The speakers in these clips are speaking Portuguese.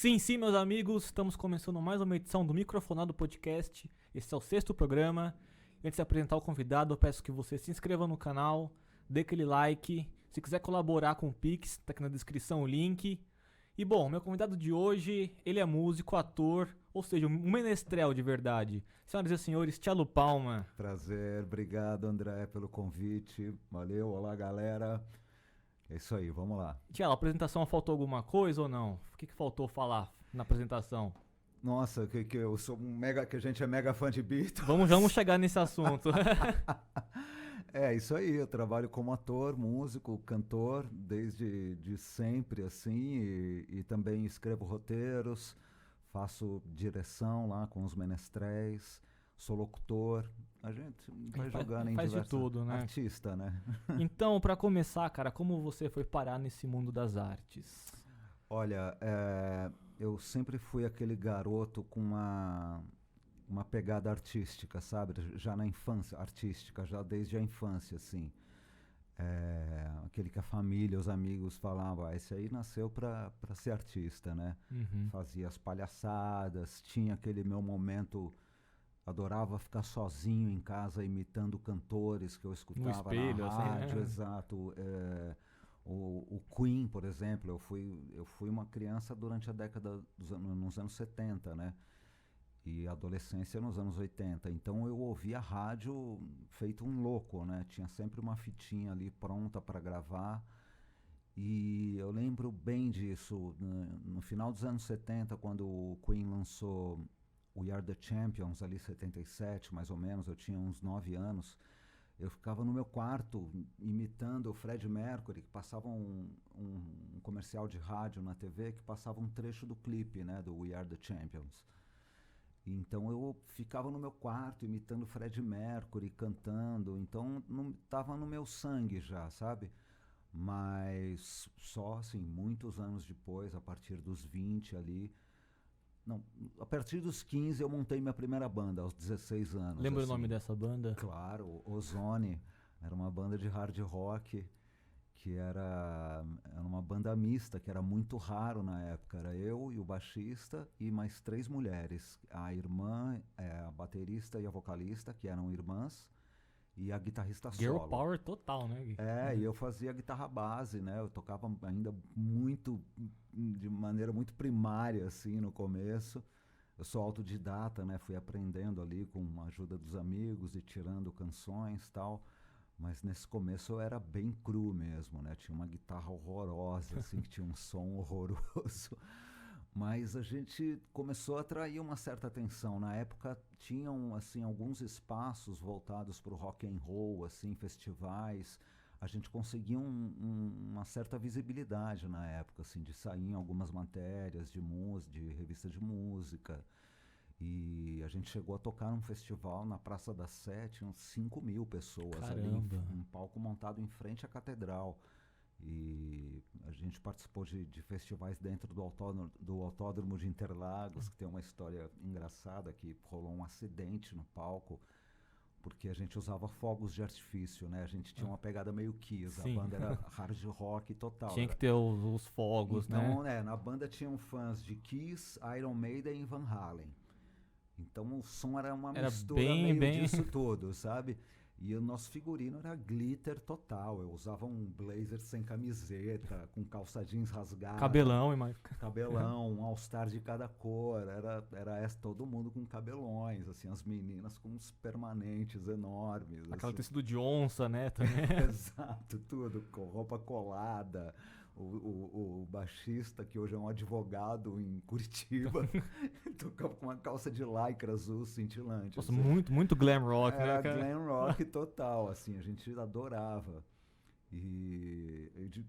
Sim, sim, meus amigos, estamos começando mais uma edição do Microfonado Podcast. Esse é o 6º programa. Antes de apresentar o convidado, eu peço que você se inscreva no canal, dê aquele like. Se quiser colaborar com o Pix, tá aqui na descrição o link. E bom, meu convidado de hoje, ele é músico, ator, ou seja, um menestrel de verdade. Senhoras e senhores, Tchelo Palma. Prazer, obrigado André pelo convite, valeu, olá galera, é isso aí, vamos lá. Tchelo, a apresentação faltou alguma coisa ou não? O que faltou falar na apresentação? Nossa, que eu sou que a gente é mega fã de Beatles. Vamos chegar nesse assunto. É isso aí, eu trabalho como ator, músico, cantor, desde de sempre assim, e também escrevo roteiros, faço direção lá com os menestréis, sou locutor, a gente vai jogando em Faz de diversos... tudo, né? Artista, né? Então, pra começar, cara, como você foi parar nesse mundo das artes? Olha, eu sempre fui aquele garoto com uma pegada artística, sabe? Já na infância, artística, já desde a infância, assim. Aquele que a família, os amigos falavam, esse aí nasceu pra ser artista, né? Uhum. Fazia as palhaçadas, tinha aquele meu momento, adorava ficar sozinho em casa imitando cantores que eu escutava espelho, na assim, né? rádio, exato. O Queen, por exemplo, eu fui uma criança durante a década nos anos 70, né? E adolescência nos anos 80. Então eu ouvia rádio feito um louco, né? Tinha sempre uma fitinha ali pronta para gravar. E eu lembro bem disso. No final dos anos 70, quando o Queen lançou We Are The Champions, ali 77 mais ou menos, eu tinha uns 9 anos. Eu ficava no meu quarto imitando o Fred Mercury, que passava um comercial de rádio na TV que passava um trecho do clipe, né, do We Are The Champions. Então eu ficava no meu quarto imitando o Fred Mercury, cantando, então não estava no meu sangue já, sabe? Mas só assim, muitos anos depois, a partir dos 20 ali, não, a partir dos 15 eu montei minha primeira banda, aos 16 anos. Lembra assim. o nome dessa banda? Claro, Ozone, era uma banda de hard rock que era uma banda mista, que era muito raro na época. Era eu e o baixista e mais 3 mulheres. A irmã, a baterista e a vocalista, que eram irmãs, e a guitarrista Girl solo. Power total, né, Gui? E eu fazia guitarra base, né? Eu tocava ainda muito, de maneira muito primária, assim, no começo. Eu sou autodidata, né? Fui aprendendo ali com a ajuda dos amigos e tirando canções e tal. Mas nesse começo eu era bem cru mesmo, né? Tinha uma guitarra horrorosa, assim, que tinha um som horroroso. Mas a gente começou a atrair uma certa atenção. Na época tinham assim alguns espaços voltados para o rock and roll, assim, festivais. A gente conseguia uma certa visibilidade na época, assim, de sair em algumas matérias de música, de revista de música. E a gente chegou a tocar num festival na Praça da Sé, tinham 5.000 pessoas. Caramba. Ali, um palco montado em frente à catedral. E a gente participou de festivais dentro do autódromo de Interlagos, que tem uma história engraçada, que rolou um acidente no palco, porque a gente usava fogos de artifício, né? A gente tinha uma pegada meio Kiss, a Sim. banda era hard rock total. Tinha que ter os fogos, então, né? na banda tinham fãs de Kiss, Iron Maiden e Van Halen. Então o som era uma Era mistura bem- meio disso tudo, sabe? E o nosso figurino era glitter total. Eu usava um blazer sem camiseta, com calça jeans rasgada. Cabelão e mais. Cabelão, um all-star de cada cor. Era todo mundo com cabelões, assim, as meninas com uns permanentes enormes. Aquela assim. tecido de onça, né? Também. Exato, tudo, com roupa colada. O baixista, que hoje é um advogado em Curitiba, tocava com uma calça de lycra azul cintilante. Nossa, assim. muito glam rock, Era né, cara? glam rock total, assim, a gente adorava.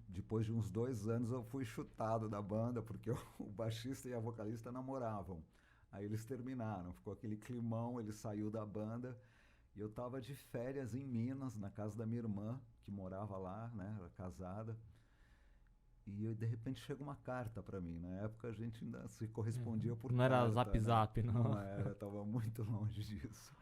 Depois de uns 2 anos eu fui chutado da banda, porque o baixista e a vocalista namoravam. Aí eles terminaram, ficou aquele climão, ele saiu da banda. E eu tava de férias em Minas, na casa da minha irmã, que morava lá, né, era casada. E de repente chega uma carta pra mim. Na época a gente ainda se correspondia por Não carta. era zap zap, né? não. Não era, tava muito longe disso.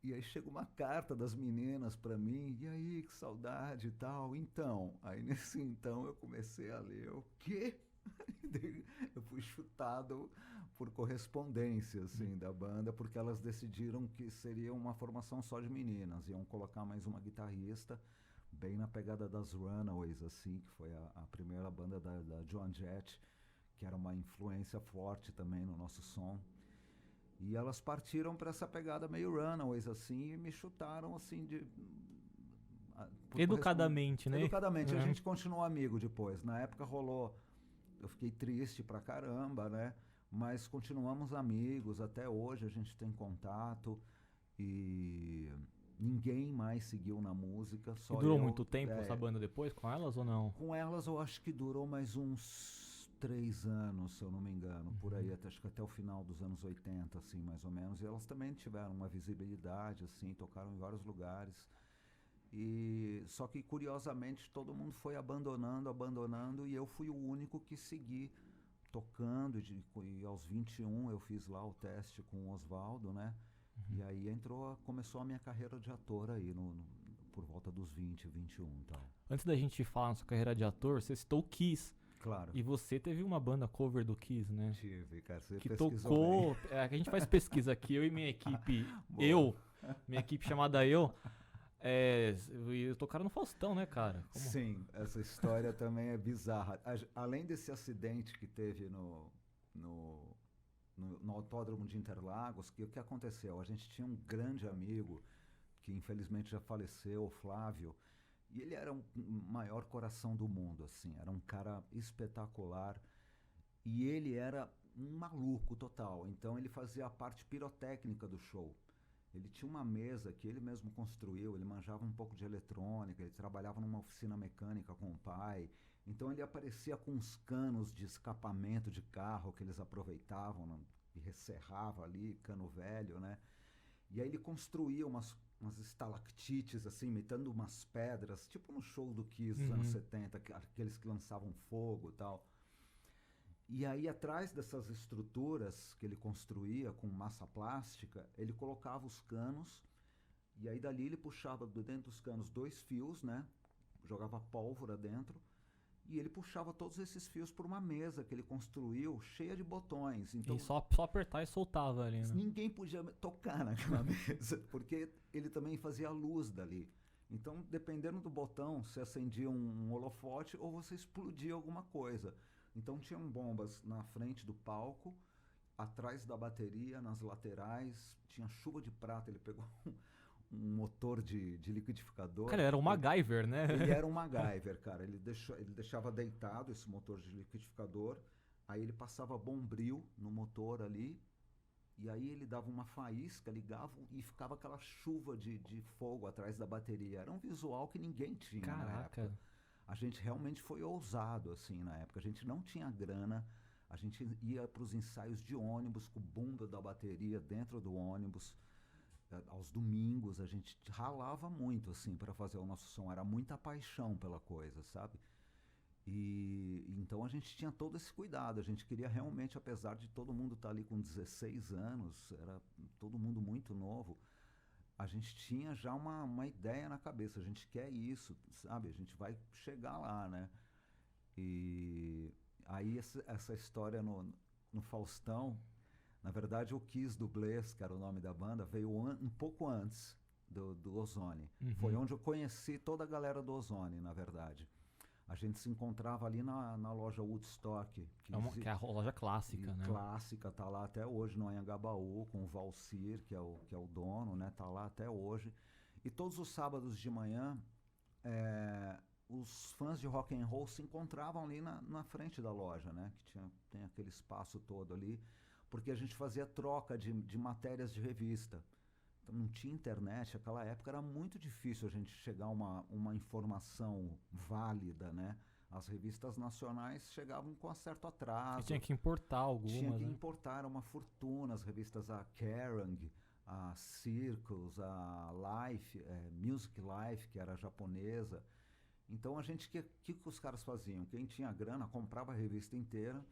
E aí chega uma carta das meninas pra mim, e aí, que saudade e tal. Então, aí nesse então eu comecei a ler, o quê? Eu fui chutado por correspondência, assim, da banda, porque elas decidiram que seria uma formação só de meninas. Iam colocar mais uma guitarrista, bem na pegada das Runaways, assim, que foi a primeira banda da Joan Jett, que era uma influência forte também no nosso som. E elas partiram para essa pegada meio Runaways, assim, e me chutaram, assim, Educadamente, né? Educadamente. A gente continuou amigo depois. Na época rolou... Eu fiquei triste pra caramba, né? Mas continuamos amigos. Até hoje a gente tem contato. E ninguém mais seguiu na música. Só E durou eu, muito tempo essa banda depois com elas ou não? Com elas eu acho que durou mais uns 3 anos, se eu não me engano. Por aí, acho que até o final dos anos 80, assim, mais ou menos. E elas também tiveram uma visibilidade, assim, tocaram em vários lugares. E só que curiosamente todo mundo foi abandonando e eu fui o único que segui tocando. E aos 21 eu fiz lá o teste com o Oswaldo, né? E aí começou a minha carreira de ator aí por volta dos 20, 21 e tal. Antes da gente falar na sua carreira de ator, você citou o Kiss. Claro. E você teve uma banda cover do Kiss, né? Tive, cara. Você que pesquisou tocou. bem. A gente faz pesquisa aqui, eu e minha equipe. Minha equipe chamada e tocaram no Faustão, né, cara? Sim, essa história também é bizarra. Além desse acidente que teve no Autódromo de Interlagos, o que aconteceu? A gente tinha um grande amigo, que infelizmente já faleceu, o Flávio, e ele era o maior coração do mundo, assim, era um cara espetacular, e ele era um maluco total, então ele fazia a parte pirotécnica do show. Ele tinha uma mesa que ele mesmo construiu, ele manjava um pouco de eletrônica, ele trabalhava numa oficina mecânica com o pai, então ele aparecia com uns canos de escapamento de carro que eles aproveitavam e resserrava ali, cano velho, né? E aí ele construía umas estalactites, assim, imitando umas pedras, tipo no show do Kiss dos anos 70, aqueles que lançavam fogo e tal. E aí, atrás dessas estruturas que ele construía com massa plástica, ele colocava os canos, e aí dali ele puxava dentro dos canos 2 fios, né? Jogava pólvora dentro, e ele puxava todos esses fios por uma mesa que ele construiu, cheia de botões. Então, e só apertar e soltava ali, né? Ninguém podia tocar naquela mesa, porque ele também fazia a luz dali. Então, dependendo do botão, você acendia um holofote ou você explodia alguma coisa. Então tinham bombas na frente do palco, atrás da bateria, nas laterais, tinha chuva de prata, ele pegou um motor de liquidificador. Cara, era um MacGyver, né? Ele era um MacGyver, cara, ele deixava deitado esse motor de liquidificador, aí ele passava bombril no motor ali, e aí ele dava uma faísca, ligava e ficava aquela chuva de fogo atrás da bateria. Era um visual que ninguém tinha. Caraca. Na época. A gente realmente foi ousado, assim, na época. A gente não tinha grana, a gente ia para os ensaios de ônibus com o bumbo da bateria dentro do ônibus. Aos domingos a gente ralava muito, assim, para fazer o nosso som. Era muita paixão pela coisa, sabe? E então a gente tinha todo esse cuidado. A gente queria realmente, apesar de todo mundo estar ali com 16 anos, era todo mundo muito novo, a gente tinha já uma ideia na cabeça, a gente quer isso, sabe? A gente vai chegar lá, né? E aí essa história no Faustão, na verdade o Kiss Dublês, que era o nome da banda, veio um pouco antes do Ozone. Foi onde eu conheci toda a galera do Ozone, na verdade. A gente se encontrava ali na loja Woodstock. Que é a loja clássica, né? Clássica, tá lá até hoje no Anhangabaú, com o Valcir, que é o dono, né? Tá lá até hoje. E todos os sábados de manhã, os fãs de rock and roll se encontravam ali na frente da loja, né? Que tem aquele espaço todo ali, porque a gente fazia troca de matérias de revista. Não tinha internet, naquela época era muito difícil a gente chegar a uma informação válida, né? As revistas nacionais chegavam com um certo atraso. E tinha que importar algumas. Tinha que importar, era uma fortuna. As revistas, a Kerrang, a Circus, a Life, Music Life, que era japonesa. Então a gente, que os caras faziam? Quem tinha grana comprava a revista inteira,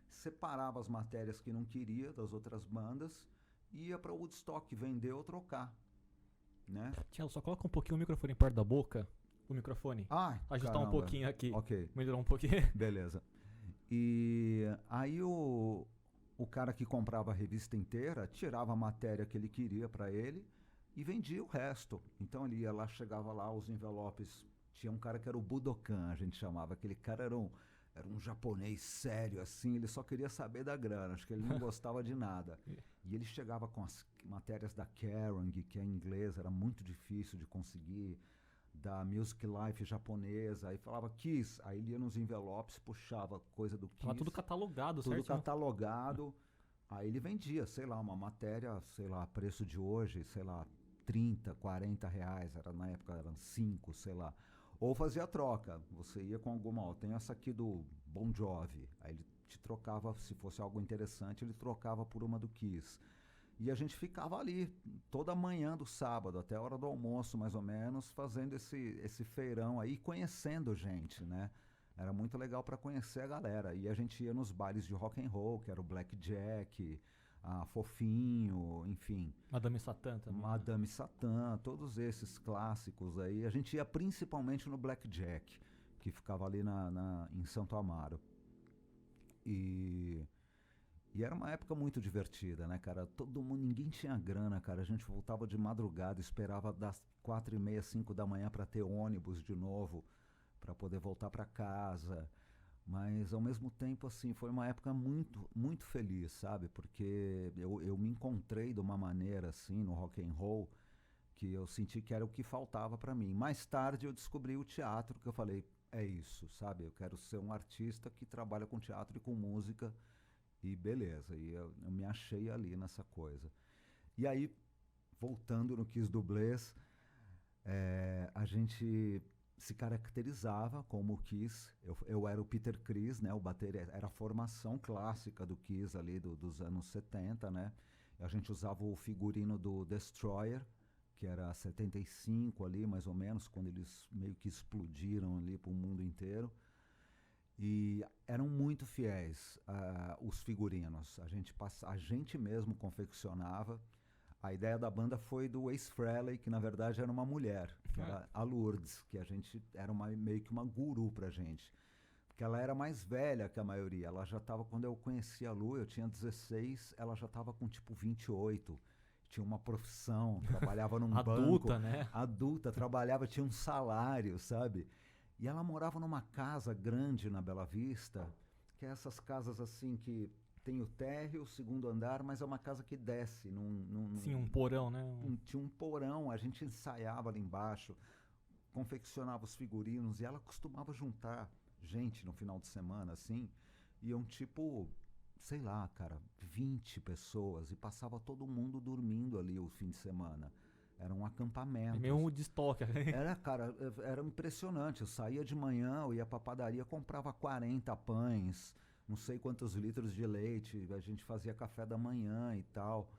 separava as matérias que não queria das outras bandas, ia para o Woodstock vender ou trocar, né? Tiago, só coloca um pouquinho o microfone perto da boca. O microfone. Ai, ajustar caramba. um pouquinho aqui. Ok. Melhorar um pouquinho. Beleza. E aí o cara que comprava a revista inteira tirava a matéria que ele queria para ele e vendia o resto. Então ele ia lá, chegava lá, os envelopes. Tinha um cara que era o Budokan, a gente chamava. Aquele cara era um japonês sério, assim, ele só queria saber da grana, acho que ele não gostava de nada. E ele chegava com as matérias da Kerrang, que é em inglês, era muito difícil de conseguir, da Music Life japonesa, aí falava Kiss, aí ele ia nos envelopes, puxava coisa do Kiss. Tava tudo catalogado, tudo certinho. catalogado. Aí ele vendia, sei lá, uma matéria, sei lá, preço de hoje, sei lá, 30, 40 reais, era, na época eram 5, sei lá. Ou fazia troca, você ia com alguma, ó, tem essa aqui do Bon Jovi, aí ele te trocava, se fosse algo interessante, ele trocava por uma do Kiss. E a gente ficava ali toda manhã do sábado, até a hora do almoço, mais ou menos, fazendo esse feirão aí, conhecendo gente, né? Era muito legal para conhecer a galera. E a gente ia nos bailes de rock and roll, que era o Blackjack, a Fofinho, enfim. Madame Satã também. Madame Satã, todos esses clássicos aí. A gente ia principalmente no Blackjack, que ficava ali em Santo Amaro. E era uma época muito divertida, né, cara? Todo mundo, ninguém tinha grana, cara. A gente voltava de madrugada, esperava das 4h30, 5 da manhã para ter ônibus de novo, para poder voltar para casa. Mas ao mesmo tempo, assim, foi uma época muito, muito feliz, sabe? Porque eu me encontrei de uma maneira, assim, no rock and roll, que eu senti que era o que faltava para mim. Mais tarde eu descobri o teatro, que eu falei, é isso, sabe? Eu quero ser um artista que trabalha com teatro e com música. E beleza, e eu me achei ali nessa coisa. E aí, voltando no Kiss Dublês, a gente se caracterizava como o Kiss. Eu era o Peter Criss, né, o bateria, era a formação clássica do Kiss ali dos anos 70, né? A gente usava o figurino do Destroyer, que era 75 ali, mais ou menos, quando eles meio que explodiram ali para o mundo inteiro. E eram muito fiéis os figurinos. A gente mesmo confeccionava. A ideia da banda foi do Ace Frehley, que na verdade era uma mulher, que era a Lourdes, que a gente era meio que uma guru pra gente. Porque ela era mais velha que a maioria. Ela já estava, quando eu conheci a Lu, eu tinha 16, ela já estava com tipo 28. Tinha uma profissão, trabalhava num banco. Adulta, né? Adulta, trabalhava, tinha um salário, sabe? E ela morava numa casa grande na Bela Vista, que é essas casas assim que tem o térreo, o segundo andar, mas é uma casa que desce. Sim, um porão, né? Tinha um porão, a gente ensaiava ali embaixo, confeccionava os figurinos, e ela costumava juntar gente no final de semana, assim, iam tipo, sei lá, cara, 20 pessoas, e passava todo mundo dormindo ali o fim de semana. Era um acampamento. É meio um destoque. Era, cara, era impressionante. Eu saía de manhã, eu ia pra padaria, comprava 40 pães, não sei quantos litros de leite, a gente fazia café da manhã e tal.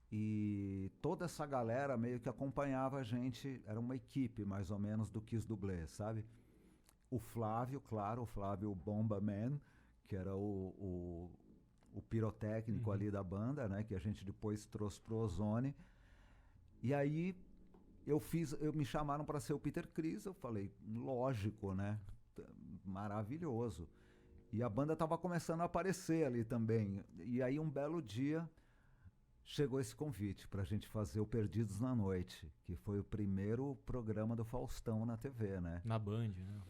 E toda essa galera meio que acompanhava a gente, era uma equipe mais ou menos do Kiss Dublês, sabe? O Flávio, claro, o Flávio Bomba Man, que era o pirotécnico ali da banda, né? Que a gente depois trouxe pro Ozone. E aí me chamaram para ser o Peter Criss, eu falei, lógico, né? Maravilhoso. E a banda estava começando a aparecer ali também. E aí um belo dia chegou esse convite para a gente fazer o Perdidos na Noite, que foi o primeiro programa do Faustão na TV, né? Na Band, né?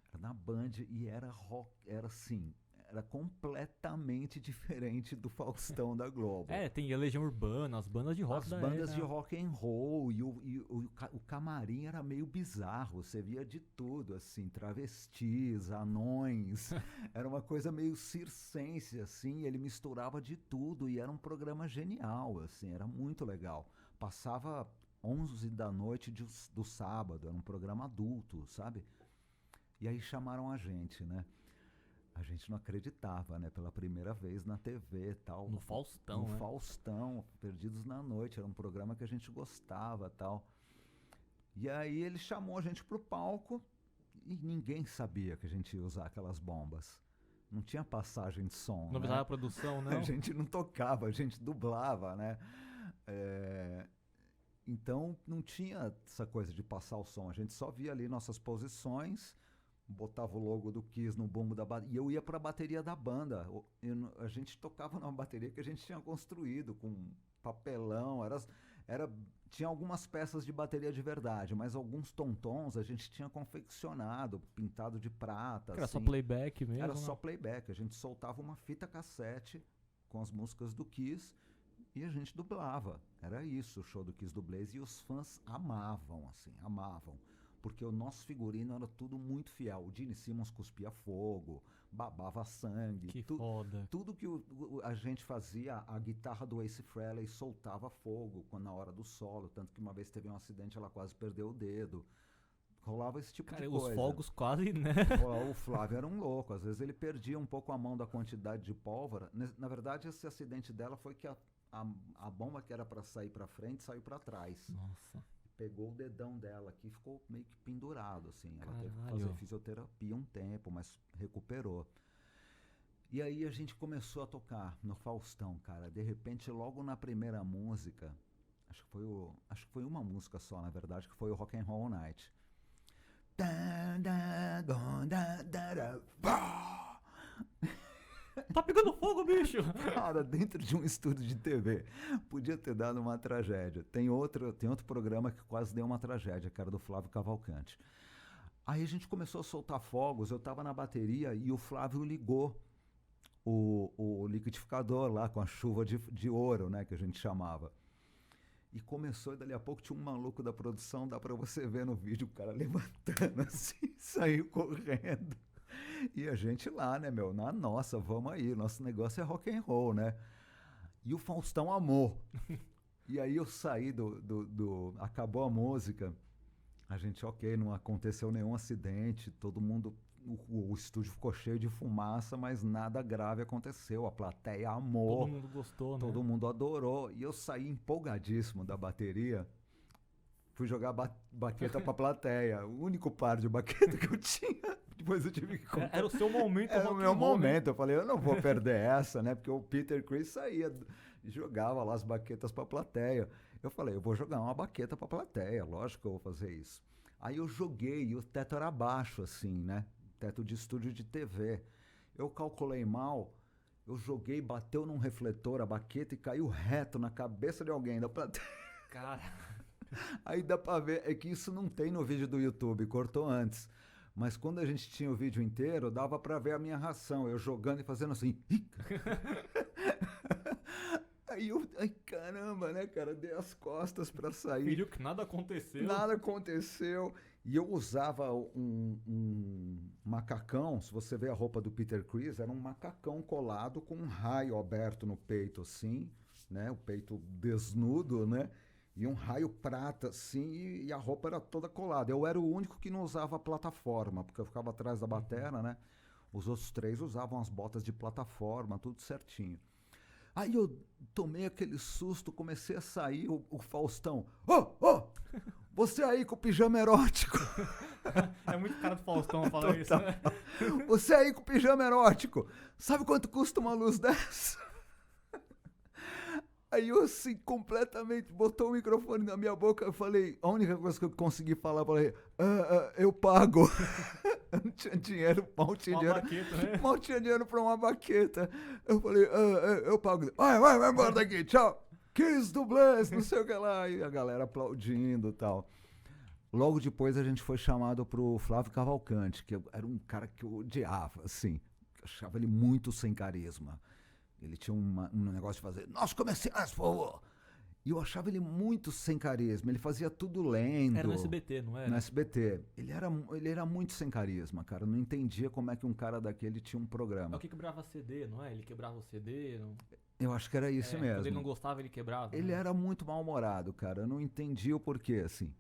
Era na Band e era rock, era assim, era completamente diferente do Faustão da Globo. Tem a Legião Urbana, as bandas de rock as da bandas era. de rock and roll e o camarim era meio bizarro, você via de tudo, assim, travestis, anões, era uma coisa meio circense, assim, ele misturava de tudo e era um programa genial, assim, era muito legal. Passava 11 da noite do sábado, era um programa adulto, sabe? E aí chamaram a gente, né? A gente não acreditava, né? Pela primeira vez na TV e tal. No Faustão, No né? Faustão, Perdidos na Noite. Era um programa que a gente gostava e tal. E aí ele chamou a gente pro palco e ninguém sabia que a gente ia usar aquelas bombas. Não tinha passagem de som, Não avisava a produção, não? A gente não tocava, a gente dublava, né? Então não tinha essa coisa de passar o som. A gente só via ali nossas posições, botava o logo do Kiss no bumbo da bateria. E eu ia pra bateria da banda. A gente tocava numa bateria que a gente tinha construído com papelão. Tinha algumas peças de bateria de verdade, mas alguns tontons a gente tinha confeccionado, pintado de prata. Era assim. só playback mesmo? Era só playback. A gente soltava uma fita cassete com as músicas do Kiss e a gente dublava. Era isso, o show do Kiss Dublês. E os fãs amavam, assim, amavam. Porque o nosso figurino era tudo muito fiel. O Gene Simmons cuspia fogo, babava sangue. Que foda. Tudo que a gente fazia, a guitarra do Ace Frehley soltava fogo na hora do solo. Tanto que uma vez teve um acidente, ela quase perdeu o dedo. Rolava esse tipo de coisa. Os fogos quase, né? O Flávio era um louco. Às vezes ele perdia um pouco a mão da quantidade de pólvora. Na verdade, esse acidente dela foi que a bomba que era para sair para frente saiu para trás. Nossa. Pegou o dedão dela aqui e ficou meio que pendurado, assim. Ela Caralho. teve que fazer fisioterapia um tempo, mas recuperou. E aí a gente começou a tocar no Faustão, cara. De repente, logo na primeira música, acho que foi uma música só, na verdade, que foi o Rock and Roll Night. Tá pegando fogo, bicho! Cara, dentro de um estúdio de TV. Podia ter dado uma tragédia. Tem outro programa que quase deu uma tragédia, que era do Flávio Cavalcante. Aí a gente começou a soltar fogos, eu tava na bateria e o Flávio ligou o liquidificador lá com a chuva de ouro, né, que a gente chamava. E começou, e dali a pouco tinha um maluco da produção, dá pra você ver no vídeo, o cara levantando assim, saiu correndo. E a gente lá, né, meu, na nossa, vamos aí, nosso negócio é rock and roll, né? E o Faustão amou. E aí eu saí acabou a música, a gente, ok, não aconteceu nenhum acidente, todo mundo, o estúdio ficou cheio de fumaça, mas nada grave aconteceu, a plateia amou. Todo mundo gostou, né? Todo mundo adorou. E eu saí empolgadíssimo da bateria, fui jogar baqueta pra plateia, o único par de baqueta que eu tinha. Depois eu tive que comprar. Era o seu momento. Era o meu momento. Eu falei, eu não vou perder essa, né? Porque o Peter Criss saía e jogava lá as baquetas pra plateia. Eu falei, eu vou jogar uma baqueta pra plateia, lógico que eu vou fazer isso. Aí eu joguei e o teto era baixo, assim, né? Teto de estúdio de TV. Eu calculei mal, eu joguei, bateu num refletor a baqueta e caiu reto na cabeça de alguém da plateia. Cara. Aí dá pra ver, é que isso não tem no vídeo do YouTube, cortou antes. Mas quando a gente tinha o vídeo inteiro, dava pra ver a minha reação, eu jogando e fazendo assim. Ai, caramba, né, cara, dei as costas pra sair. Filho, que nada aconteceu. Nada aconteceu. E eu usava um macacão, se você vê a roupa do Peter Criss, era um macacão colado com um raio aberto no peito, assim, né, o peito desnudo, né, e um raio prata, assim, e a roupa era toda colada. Eu era o único que não usava plataforma, porque eu ficava atrás da bateria, né, os outros três usavam as botas de plataforma, tudo certinho. Aí eu tomei aquele susto, comecei a sair, o Faustão, você aí com o pijama erótico. É muito cara do Faustão falar isso, né? Você aí com o pijama erótico, sabe quanto custa uma luz dessa? Aí eu assim, completamente, botou o microfone na minha boca, eu falei, a única coisa que eu consegui falar, eu falei, eu pago. Eu não tinha dinheiro, mal tinha dinheiro. Baqueta, né? Mal tinha dinheiro pra uma baqueta. Eu falei, eu pago. Vai embora daqui, tchau. Kiss Dublês, não sei o que lá. E a galera aplaudindo e tal. Logo depois a gente foi chamado pro Flávio Cavalcante, que era um cara que eu odiava, assim. Eu achava ele muito sem carisma. Ele tinha um negócio de fazer, nossos comerciais, por favor. E eu achava ele muito sem carisma. Ele fazia tudo lendo. Era no SBT, não era? No SBT. Ele era muito sem carisma, cara. Eu não entendia como é que um cara daquele tinha um programa. É o que quebrava CD, não é? Ele quebrava o CD. Não... Eu acho que era isso mesmo. Quando ele não gostava, ele quebrava. Ele era muito mal-humorado, cara. Eu não entendi o porquê, assim,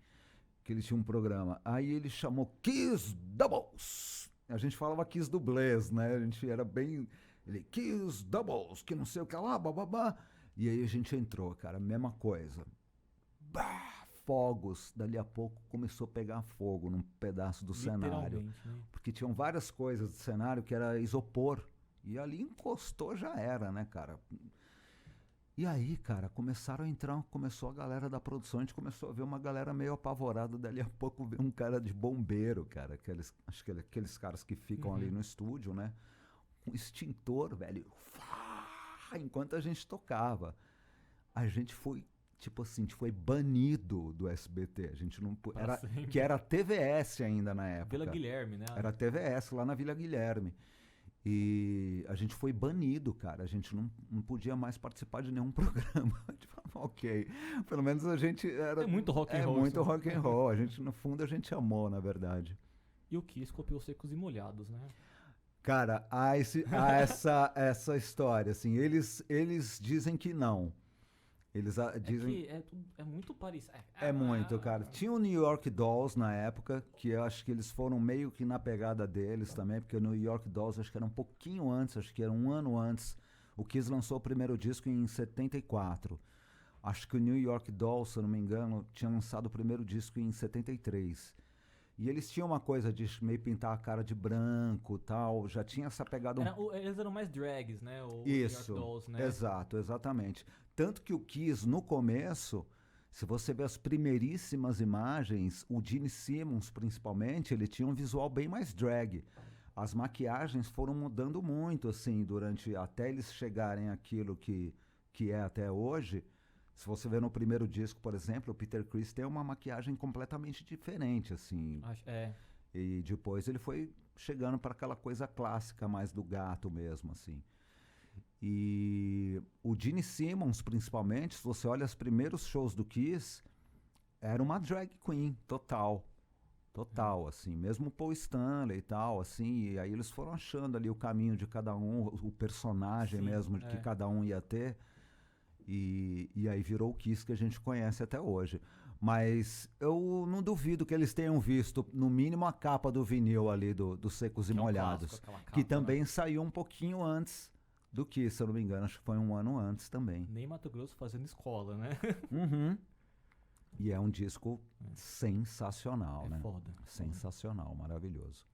que ele tinha um programa. Aí ele chamou Kiss Doubles. A gente falava Kiss Dublês, né? A gente era bem... Ele, Kiss Doubles, que não sei o que lá, bababá. E aí a gente entrou, cara, mesma coisa. Bah, fogos. Dali a pouco começou a pegar fogo num pedaço do cenário. Né? Porque tinham várias coisas do cenário que era isopor. E ali encostou, já era, né, cara? E aí, cara, começou a galera da produção, a gente começou a ver uma galera meio apavorada, dali a pouco veio um cara de bombeiro, cara, aqueles caras que ficam ali no estúdio, né? Com extintor, velho, enquanto a gente tocava. A gente foi, tipo assim, a gente foi banido do SBT, a gente não que era TVS ainda na época. Vila Guilherme, né? Era TVS, lá na Vila Guilherme. E a gente foi banido, cara. A gente não podia mais participar de nenhum programa. Tipo, ok. Pelo menos a gente era... É muito rock and roll. É muito rock and roll. A gente, no fundo, a gente amou, na verdade. E o Kiss copiou Secos e Molhados, né? Cara, há essa história, assim. Eles dizem que não. Eles dizem... É muito parecido. É muito, cara. Tinha o New York Dolls na época, que eu acho que eles foram meio que na pegada deles também, porque o New York Dolls acho que era um pouquinho antes, acho que era um ano antes. O Kiss lançou o primeiro disco em 74. Acho que o New York Dolls, se eu não me engano, tinha lançado o primeiro disco em 73. E eles tinham uma coisa de meio pintar a cara de branco e tal, já tinha essa pegada... Eles eram mais drags, né? Isso, New York Dolls, né? Exato, exatamente. Tanto que o Kiss, no começo, se você ver as primeiríssimas imagens, o Gene Simmons, principalmente, ele tinha um visual bem mais drag. As maquiagens foram mudando muito, assim, até eles chegarem àquilo que é até hoje. Se você ver no primeiro disco, por exemplo, o Peter Criss tem uma maquiagem completamente diferente, assim. E depois ele foi chegando para aquela coisa clássica, mais do gato mesmo, assim. E o Gene Simmons, principalmente, se você olha os primeiros shows do Kiss, era uma drag queen total, assim, mesmo o Paul Stanley e tal, assim, e aí eles foram achando ali o caminho de cada um, o personagem mesmo que cada um ia ter, e aí virou o Kiss que a gente conhece até hoje. Mas eu não duvido que eles tenham visto, no mínimo, a capa do vinil ali do Secos e Molhados, que também saiu um pouquinho antes do Kiss, se eu não me engano, acho que foi um ano antes também. Nem Mato Grosso fazendo escola, né? Uhum. E é um disco sensacional, né? Foda. Sensacional, maravilhoso.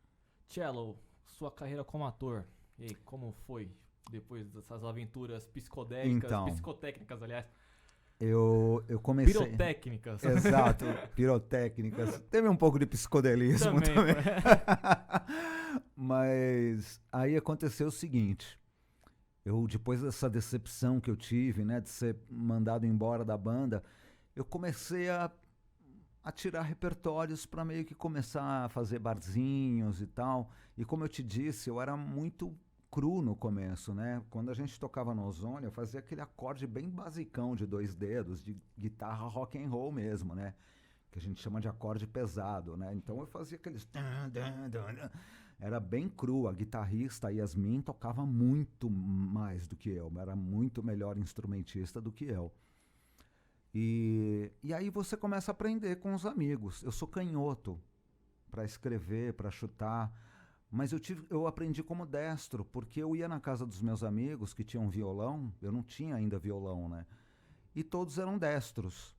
Cello, sua carreira como ator, e aí, como foi depois dessas aventuras psicotécnicas, aliás? Eu comecei... Pirotécnicas. Exato, pirotécnicas. Teve um pouco de psicodelismo também. Mas aí aconteceu o seguinte... depois dessa decepção que eu tive, né, de ser mandado embora da banda, eu comecei a tirar repertórios para meio que começar a fazer barzinhos e tal. E como eu te disse, eu era muito cru no começo, né? Quando a gente tocava no Ozônio, eu fazia aquele acorde bem basicão de 2 dedos, de guitarra rock and roll mesmo, né? Que a gente chama de acorde pesado, né? Então eu fazia aqueles... Era bem cru, a guitarrista Yasmin tocava muito mais do que eu, era muito melhor instrumentista do que eu. E aí você começa a aprender com os amigos. Eu sou canhoto para escrever, para chutar, mas eu aprendi como destro, porque eu ia na casa dos meus amigos que tinham violão, eu não tinha ainda violão, né? E todos eram destros.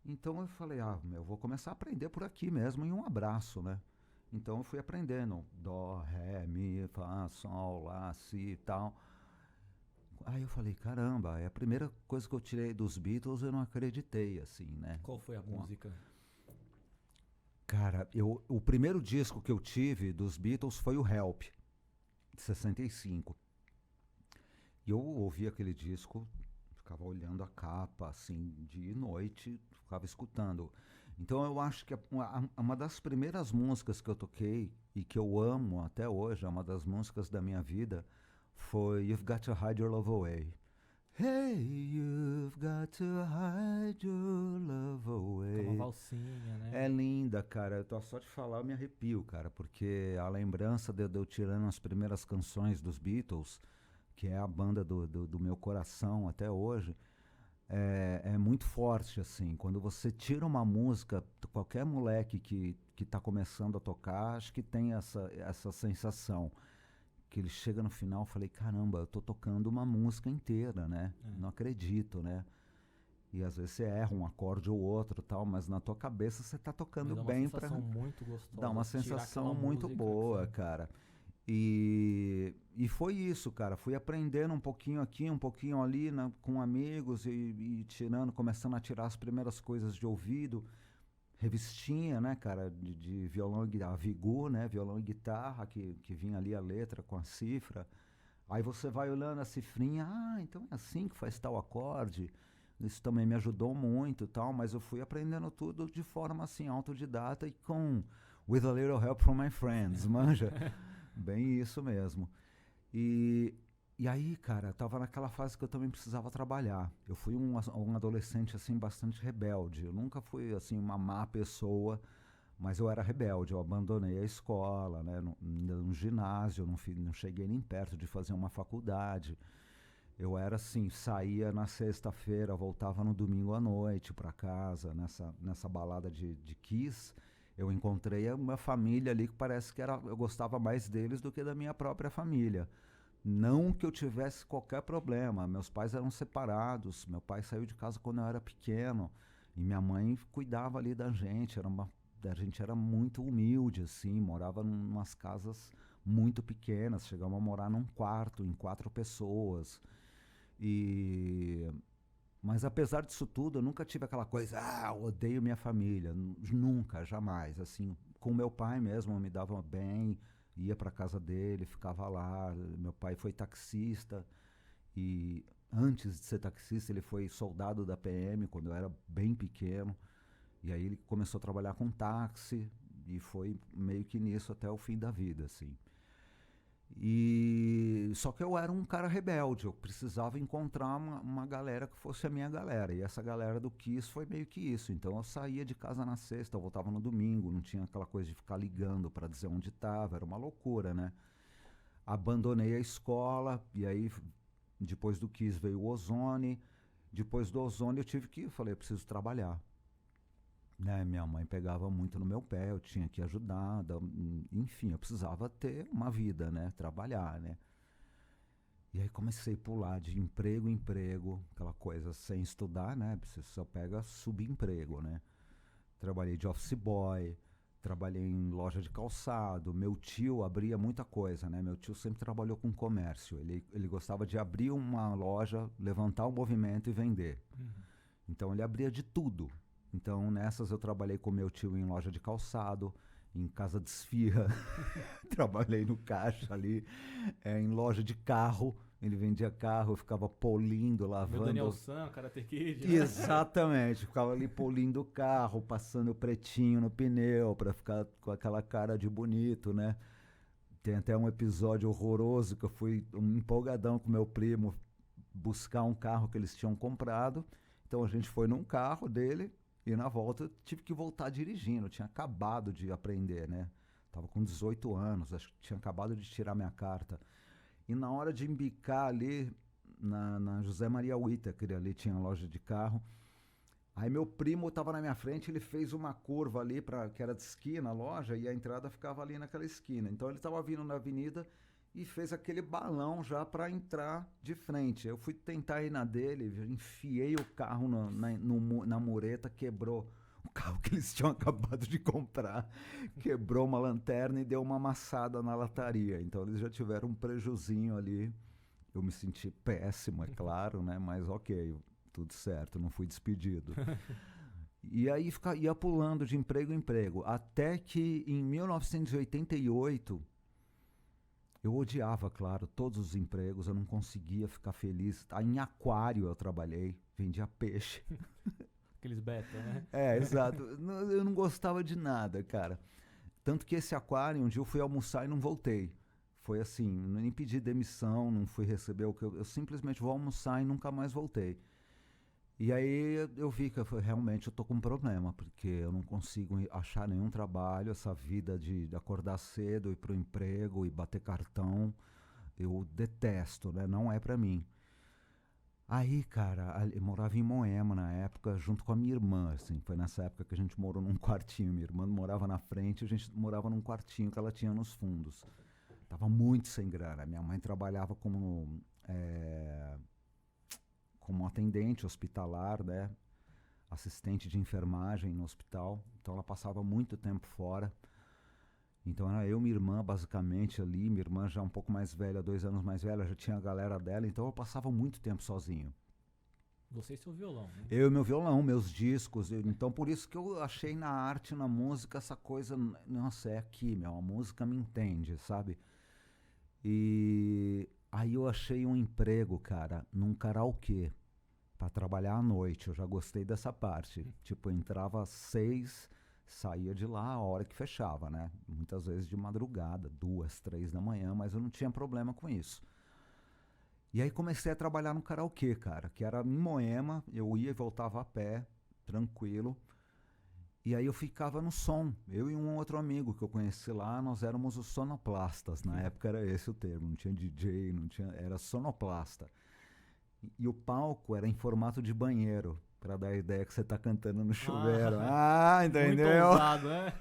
Então eu falei, eu vou começar a aprender por aqui mesmo, em um abraço, né? Então eu fui aprendendo dó, ré, mi, fá, sol, lá, si e tal. Aí eu falei, caramba, é a primeira coisa que eu tirei dos Beatles, eu não acreditei, assim, né? Qual foi a música? Cara, o primeiro disco que eu tive dos Beatles foi o Help, de 65. E eu ouvi aquele disco, ficava olhando a capa, assim, dia e noite, ficava escutando. Então eu acho que uma das primeiras músicas que eu toquei e que eu amo até hoje, é uma das músicas da minha vida, foi You've Got to Hide Your Love Away. Hey, you've got to hide your love away. Uma valsinha, né? É linda, cara. Eu tô só de falar, eu me arrepio, cara, porque a lembrança de eu tirando as primeiras canções dos Beatles, que é a banda do meu coração até hoje, é muito forte, assim. Quando você tira uma música, qualquer moleque que tá começando a tocar, acho que tem essa sensação. Que ele chega no final, eu falei, caramba, eu tô tocando uma música inteira, né? Não acredito, né? E às vezes você erra um acorde ou outro, tal, mas na tua cabeça você tá tocando bem para muito gostosa. Dá uma sensação muito boa, cara. E foi isso, cara. Fui aprendendo um pouquinho aqui, um pouquinho ali, né, com amigos e começando a tirar as primeiras coisas de ouvido. Revistinha, né, cara, de violão e guitarra, Vigu, né, violão e guitarra, que vinha ali a letra com a cifra. Aí você vai olhando a cifrinha, então é assim que faz tal acorde. Isso também me ajudou muito e tal, mas eu fui aprendendo tudo de forma assim, autodidata e with a little help from my friends, manja? Bem isso mesmo. E, e aí, cara, tava naquela fase que eu também precisava trabalhar. Eu fui um adolescente, assim, bastante rebelde. Eu nunca fui, assim, uma má pessoa, mas eu era rebelde. Eu abandonei a escola, né, no ginásio, não cheguei nem perto de fazer uma faculdade. Eu era assim, saía na sexta-feira, voltava no domingo à noite para casa, nessa balada de Kiss. Eu encontrei uma família ali que parece que eu gostava mais deles do que da minha própria família. Não que eu tivesse qualquer problema, meus pais eram separados, meu pai saiu de casa quando eu era pequeno e minha mãe cuidava ali da gente, a gente era muito humilde assim, morava em umas casas muito pequenas, chegamos a morar num quarto, em 4 pessoas. E mas apesar disso tudo, eu nunca tive aquela coisa, eu odeio minha família, nunca, jamais. Assim, com meu pai mesmo, eu me dava bem, ia para casa dele, ficava lá. Meu pai foi taxista e antes de ser taxista, ele foi soldado da PM quando eu era bem pequeno. E aí ele começou a trabalhar com táxi e foi meio que nisso até o fim da vida, assim. E só que eu era um cara rebelde, eu precisava encontrar uma galera que fosse a minha galera. E essa galera do Kiss foi meio que isso. Então eu saía de casa na sexta, eu voltava no domingo, não tinha aquela coisa de ficar ligando para dizer onde estava, era uma loucura, né? Abandonei a escola e aí depois do Kiss veio o Ozone. Depois do Ozone eu falei, eu preciso trabalhar. Né, minha mãe pegava muito no meu pé, eu tinha que ajudar, enfim, eu precisava ter uma vida, né, trabalhar, né. E aí comecei a pular de emprego em emprego, aquela coisa sem estudar, né, você só pega subemprego, né. Trabalhei de office boy, trabalhei em loja de calçado, meu tio abria muita coisa, né, meu tio sempre trabalhou com comércio, ele gostava de abrir uma loja, levantar o movimento e vender. Então ele abria de tudo. Então nessas eu trabalhei com meu tio em loja de calçado, em casa de esfirra, trabalhei no caixa ali, em loja de carro, ele vendia carro, eu ficava polindo, Meu lavando. Daniel San, Karate Kid, né? Exatamente, ficava ali polindo o carro, passando pretinho no pneu para ficar com aquela cara de bonito, né? Tem até um episódio horroroso que eu fui empolgadão com meu primo buscar um carro que eles tinham comprado. Então a gente foi num carro dele e na volta eu tive que voltar dirigindo. Eu tinha acabado de aprender, né? Tava com 18 anos, acho que tinha acabado de tirar minha carta. E na hora de embicar ali na José Maria Whittaker, ali tinha loja de carro. Aí meu primo tava na minha frente, ele fez uma curva ali, que era de esquina a loja, e a entrada ficava ali naquela esquina. Então ele tava vindo na avenida e fez aquele balão já para entrar de frente. Eu fui tentar ir na dele, enfiei o carro na mureta, quebrou o carro que eles tinham acabado de comprar, quebrou uma lanterna e deu uma amassada na lataria. Então eles já tiveram um prejuzinho ali. Eu me senti péssimo, é claro, né? Mas ok, tudo certo, não fui despedido. E aí ia pulando de emprego em emprego, até que em 1988 eu odiava, claro, todos os empregos, eu não conseguia ficar feliz. Em aquário eu trabalhei, vendia peixe. Aqueles beta, né? Exato. Eu não gostava de nada, cara. Tanto que esse aquário, um dia eu fui almoçar e não voltei. Foi assim, nem pedi demissão, não fui receber o que eu simplesmente vou almoçar e nunca mais voltei. E aí eu vi que realmente eu tô com um problema, porque eu não consigo achar nenhum trabalho, essa vida de acordar cedo, ir pro emprego e bater cartão, eu detesto, né? Não é pra mim. Aí, cara, eu morava em Moema na época, junto com a minha irmã, assim, foi nessa época que a gente morou num quartinho, minha irmã morava na frente, a gente morava num quartinho que ela tinha nos fundos. Tava muito sem grana, minha mãe trabalhava como atendente hospitalar, né? Assistente de enfermagem no hospital, então ela passava muito tempo fora. Então era eu e minha irmã, basicamente, ali. Minha irmã já um pouco mais velha, 2 anos mais velha, já tinha a galera dela. Então eu passava muito tempo sozinho. Você e seu violão, né? Eu e meu violão, meus discos. Então por isso que eu achei na arte, na música, essa coisa... Nossa, é aqui, meu. A música me entende, sabe? E aí eu achei um emprego, cara, num karaokê. Pra trabalhar à noite. Eu já gostei dessa parte. Tipo, eu entrava às 6... Saía de lá a hora que fechava, né? Muitas vezes de madrugada, 2, 3 da manhã, mas eu não tinha problema com isso. E aí comecei a trabalhar no karaokê, cara, que era em Moema, eu ia e voltava a pé, tranquilo. E aí eu ficava no som. Eu e um outro amigo que eu conheci lá, nós éramos os sonoplastas. Na época era esse o termo, não tinha DJ, não tinha, era sonoplasta. E o palco era em formato de banheiro. Pra dar a ideia que você tá cantando no chuveiro. Entendeu? Muito ousado, né?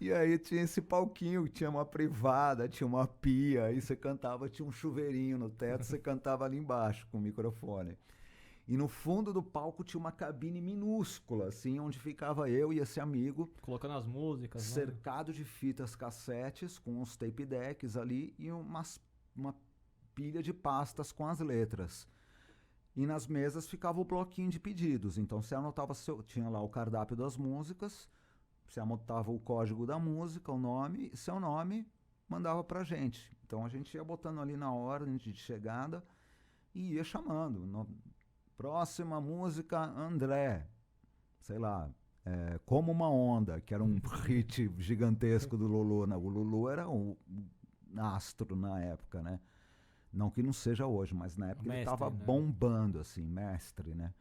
E aí tinha esse palquinho, tinha uma privada, tinha uma pia, aí você cantava, tinha um chuveirinho no teto, você cantava ali embaixo com o microfone. E no fundo do palco tinha uma cabine minúscula, assim, onde ficava eu e esse amigo. Colocando as músicas, cercado de fitas cassetes, com uns tape decks ali e uma pilha de pastas com as letras. E nas mesas ficava o bloquinho de pedidos. Então você anotava, tinha lá o cardápio das músicas, você anotava o código da música, o nome, seu nome, mandava pra gente. Então a gente ia botando ali na ordem de chegada e ia chamando. Próxima música, André. Sei lá, Como uma Onda, que era um hit gigantesco do Lulu. O Lulu era um astro na época, né? Não que não seja hoje, mas na época ele estava bombando, assim, mestre, né?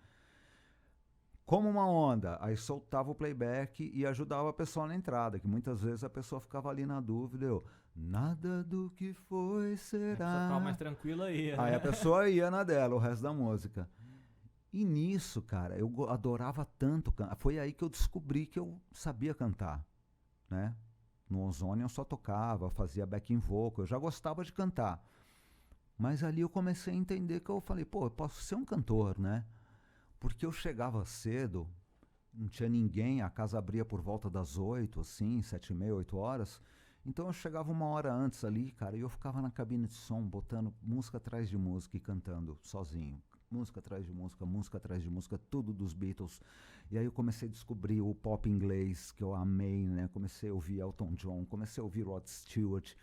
Como uma onda, aí soltava o playback e ajudava a pessoa na entrada, que muitas vezes a pessoa ficava ali na dúvida, nada do que foi será. A pessoa ficava mais tranquila e ia. Aí a pessoa ia na dela, o resto da música. E nisso, cara, eu adorava tanto, foi aí que eu descobri que eu sabia cantar, né? No Ozônio eu só tocava, fazia backing vocal, eu já gostava de cantar. Mas ali eu comecei a entender que eu falei, pô, eu posso ser um cantor, né? Porque eu chegava cedo, não tinha ninguém, a casa abria por volta das 8, assim, 7h30, 8 horas. Então eu chegava 1 hora antes ali, cara, e eu ficava na cabine de som, botando música atrás de música e cantando sozinho. Música atrás de música, música atrás de música, tudo dos Beatles. E aí eu comecei a descobrir o pop inglês, que eu amei, né? Comecei a ouvir Elton John, comecei a ouvir Rod Stewart.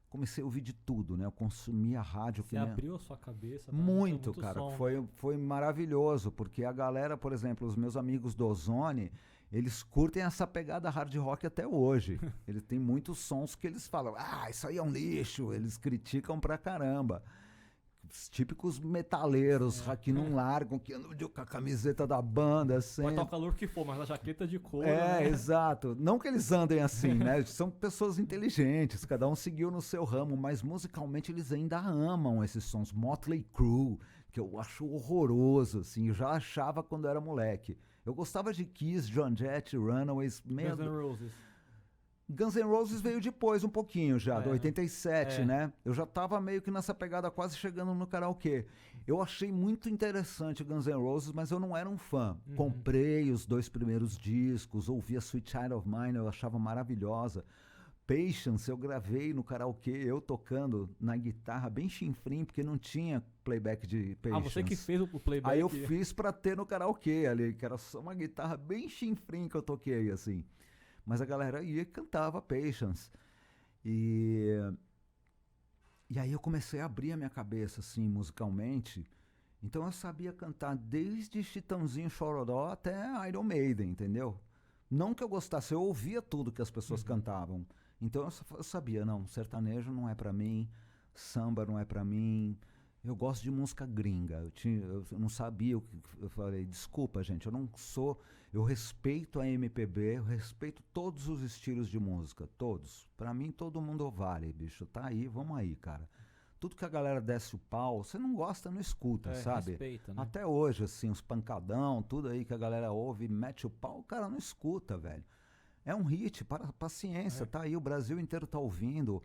Comecei a ouvir de tudo, né? Eu consumia rádio. Você abriu a sua cabeça? Muito, cara. Som, foi maravilhoso, porque a galera, por exemplo, os meus amigos do Ozone, eles curtem essa pegada hard rock até hoje. Eles têm muitos sons que eles falam, isso aí é um lixo. Eles criticam pra caramba. Os típicos metaleiros que não largam, que andam com a camiseta da banda. Assim. Pode estar o calor que for, mas a jaqueta de couro. Né? Exato. Não que eles andem assim, né? São pessoas inteligentes, cada um seguiu no seu ramo, mas musicalmente eles ainda amam esses sons. Motley Crue, que eu acho horroroso, assim, eu já achava quando era moleque. Eu gostava de Kiss, Joan Jett, Runaways... Guns N' Roses. Guns N' Roses veio depois um pouquinho já, do 87, né? Eu já tava meio que nessa pegada, quase chegando no karaokê. Eu achei muito interessante Guns N' Roses, mas eu não era um fã. Comprei os 2 primeiros discos, ouvia Sweet Child of Mine, eu achava maravilhosa. Patience, eu gravei no karaokê, eu tocando na guitarra, bem chinfrim, porque não tinha playback de Patience. Você que fez o playback? Aí eu fiz pra ter no karaokê ali, que era só uma guitarra bem chinfrim que eu toquei, assim. Mas a galera ia e cantava Patience. E aí eu comecei a abrir a minha cabeça, assim, musicalmente. Então eu sabia cantar desde Chitãozinho Chororó até Iron Maiden, entendeu? Não que eu gostasse, eu ouvia tudo que as pessoas cantavam. Então eu sabia, não, sertanejo não é pra mim, samba não é pra mim. Eu gosto de música gringa. Eu não sabia o que eu falei. Desculpa, gente, eu não sou... Eu respeito a MPB, eu respeito todos os estilos de música, todos. Pra mim, todo mundo vale, bicho. Tá aí, vamos aí, cara. Tudo que a galera desce o pau, você não gosta, não escuta, sabe? Respeita, né? Até hoje, assim, os pancadão, tudo aí que a galera ouve, mete o pau, o cara não escuta, velho. É um hit, paciência, tá aí, o Brasil inteiro tá ouvindo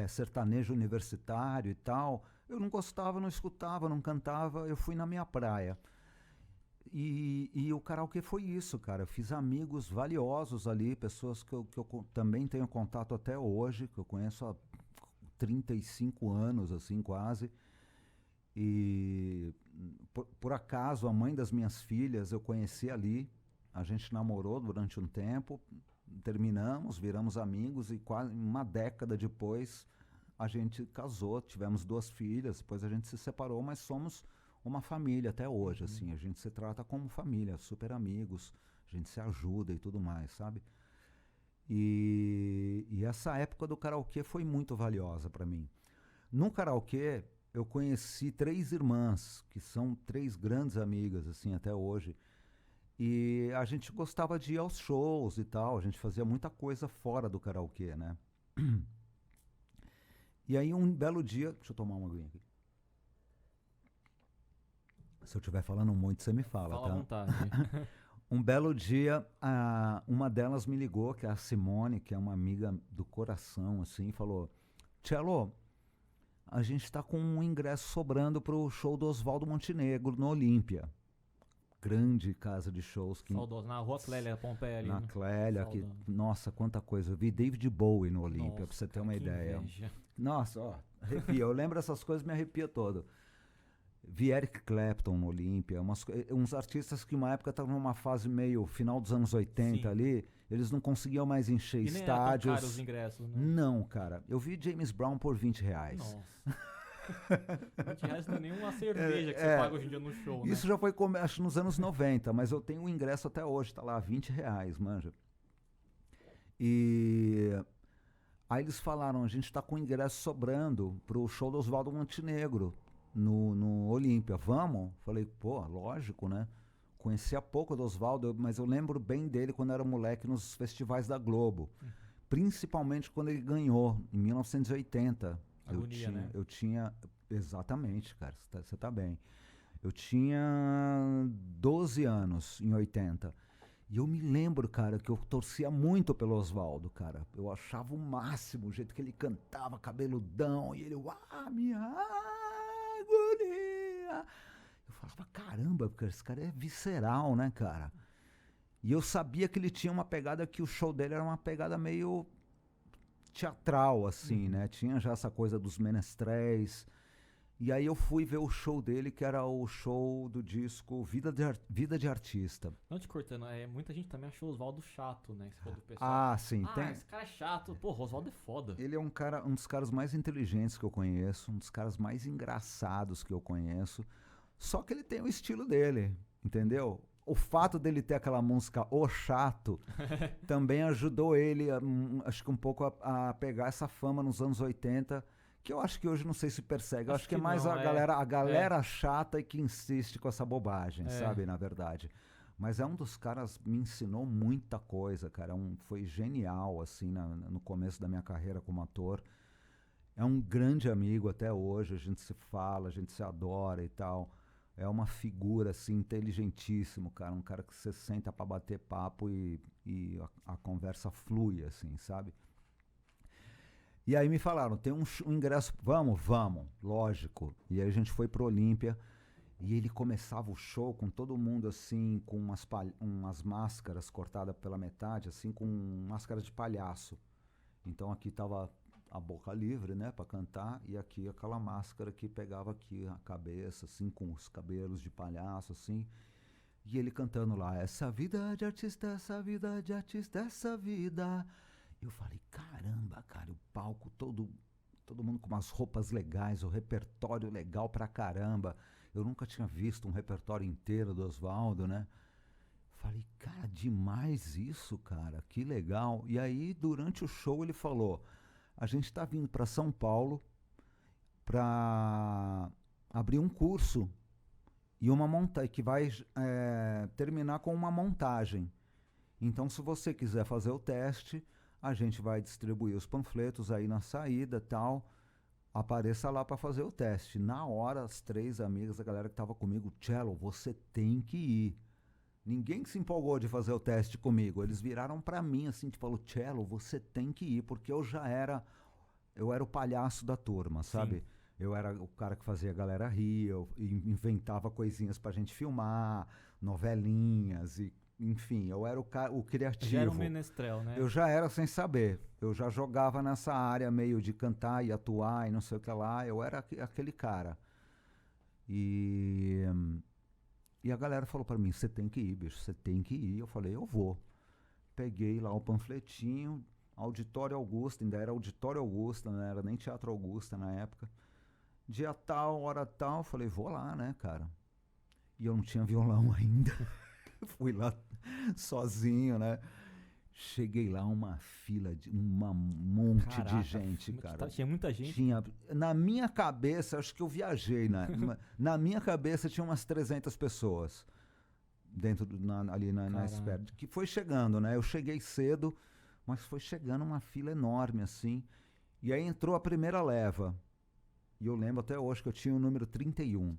sertanejo universitário e tal. Eu não gostava, não escutava, não cantava, eu fui na minha praia. E o karaokê foi isso, cara. Eu fiz amigos valiosos ali, pessoas que eu também tenho contato até hoje, que eu conheço há 35 anos, assim, quase. E por acaso, a mãe das minhas filhas eu conheci ali. A gente namorou durante um tempo, terminamos, viramos amigos e quase uma década depois a gente casou, tivemos 2 filhas, depois a gente se separou, mas somos uma família até hoje, assim, a gente se trata como família, super amigos, a gente se ajuda e tudo mais, sabe? E essa época do karaokê foi muito valiosa para mim. No karaokê, eu conheci 3 irmãs, que são 3 grandes amigas, assim, até hoje. E a gente gostava de ir aos shows e tal, a gente fazia muita coisa fora do karaokê, né? E aí um belo dia, deixa eu tomar uma aguinha aqui. Se eu estiver falando muito, você me fala, Fala à tá? vontade. Um belo dia, uma delas me ligou, que é a Simone, que é uma amiga do coração, assim, e falou: Cello, a gente está com um ingresso sobrando pro show do Oswaldo Montenegro no Olímpia. Grande casa de shows. Saudosa, na Rua Clélia, Pompeia ali. Na né? Clélia, que, Saudosa. nossa, quanta coisa. Eu vi David Bowie no Olímpia, Nossa, pra você ter cara, uma que ideia. inveja. Nossa, ó, arrepia. Eu lembro essas coisas, me arrepia todo. Vi Eric Clapton no Olímpia, uns artistas que uma época estavam numa fase meio final dos anos 80 Sim. ali, eles não conseguiam mais encher E nem era tão estádios. caro os ingressos, né? Não, cara. Eu vi James Brown por R$20. Nossa. R$20 não é nem uma cerveja que você paga hoje em dia no show, né? Isso já foi, acho, nos anos 90, mas eu tenho o ingresso até hoje, tá lá, R$20, manja. E aí eles falaram, a gente tá com o ingresso sobrando pro show do Oswaldo Montenegro no Olímpia, vamos? Falei, pô, lógico, né? Conhecia pouco do Oswaldo, mas eu lembro bem dele quando era moleque nos festivais da Globo. Principalmente quando ele ganhou, em 1980. Agonia, né? Eu tinha, exatamente, cara, você tá bem. Eu tinha 12 anos em 80. E eu me lembro, cara, que eu torcia muito pelo Oswaldo, cara. Eu achava o máximo o jeito que ele cantava, cabeludão, e ele, minha agonia. Eu falava, caramba, porque esse cara é visceral, né, cara? E eu sabia que ele tinha uma pegada, que o show dele era uma pegada meio teatral, assim, né? Tinha já essa coisa dos menestréis. E aí eu fui ver o show dele, que era o show do disco Vida de Artista. Não te cortando, muita gente também achou o Oswaldo chato, né? Esse do pessoal. Sim. Esse cara é chato. Pô, o Oswaldo é foda. Ele é um dos caras mais inteligentes que eu conheço, um dos caras mais engraçados que eu conheço. Só que ele tem o estilo dele, entendeu? O fato dele ter aquela música O Chato também ajudou ele, acho que um pouco a pegar essa fama nos anos 80, que eu acho que hoje não sei se persegue. Eu acho que é mais não, a galera chata e que insiste com essa bobagem, sabe, na verdade. Mas é um dos caras, me ensinou muita coisa, cara. Foi genial, assim, no começo da minha carreira como ator. É um grande amigo até hoje, a gente se fala, a gente se adora e tal. É uma figura, assim, inteligentíssimo, cara. Um cara que você senta pra bater papo e a conversa flui, assim, sabe? E aí me falaram, tem um ingresso, vamos, lógico. E aí a gente foi pro Olímpia e ele começava o show com todo mundo, assim, com umas máscaras cortadas pela metade, assim, com máscara de palhaço. Então aqui tava a boca livre, né, pra cantar, e aqui aquela máscara que pegava aqui a cabeça, assim, com os cabelos de palhaço, assim, e ele cantando lá, essa vida de artista, essa vida de artista, essa vida. Eu falei, caramba, cara, o palco todo mundo com umas roupas legais, o repertório legal pra caramba. Eu nunca tinha visto um repertório inteiro do Oswaldo, né? Falei, cara, demais isso, cara, que legal. E aí, durante o show, ele falou, a gente está vindo para São Paulo para abrir um curso e que vai terminar com uma montagem. Então, se você quiser fazer o teste, a gente vai distribuir os panfletos aí na saída e tal. Apareça lá para fazer o teste. Na hora, as 3 amigas, a galera que estava comigo, Cello, você tem que ir. Ninguém se empolgou de fazer o teste comigo. Eles viraram pra mim assim, tipo, falou, Cello, você tem que ir, porque eu era o palhaço da turma, sabe? Sim. Eu era o cara que fazia a galera rir, eu inventava coisinhas pra gente filmar, novelinhas, e, enfim, eu era o criativo. Já era um menestrel, né? Eu já era sem saber. Eu já jogava nessa área meio de cantar e atuar e não sei o que lá. Eu era aquele cara. E, e a galera falou pra mim, você tem que ir, bicho, você tem que ir. Eu falei, eu vou. Peguei lá o panfletinho, Auditório Augusta, ainda era Auditório Augusta, não era nem Teatro Augusta na época. Dia tal, hora tal, falei, vou lá, né, cara? E eu não tinha violão ainda. Fui lá sozinho, né? Cheguei lá, uma fila de um monte de gente, cara. Tinha muita gente? Tinha, na minha cabeça, acho que eu viajei, né? Na minha cabeça tinha umas 300 pessoas dentro ali na espera. Que foi chegando, né? Eu cheguei cedo, mas foi chegando uma fila enorme, assim. E aí entrou a primeira leva. E eu lembro até hoje que eu tinha o número 31.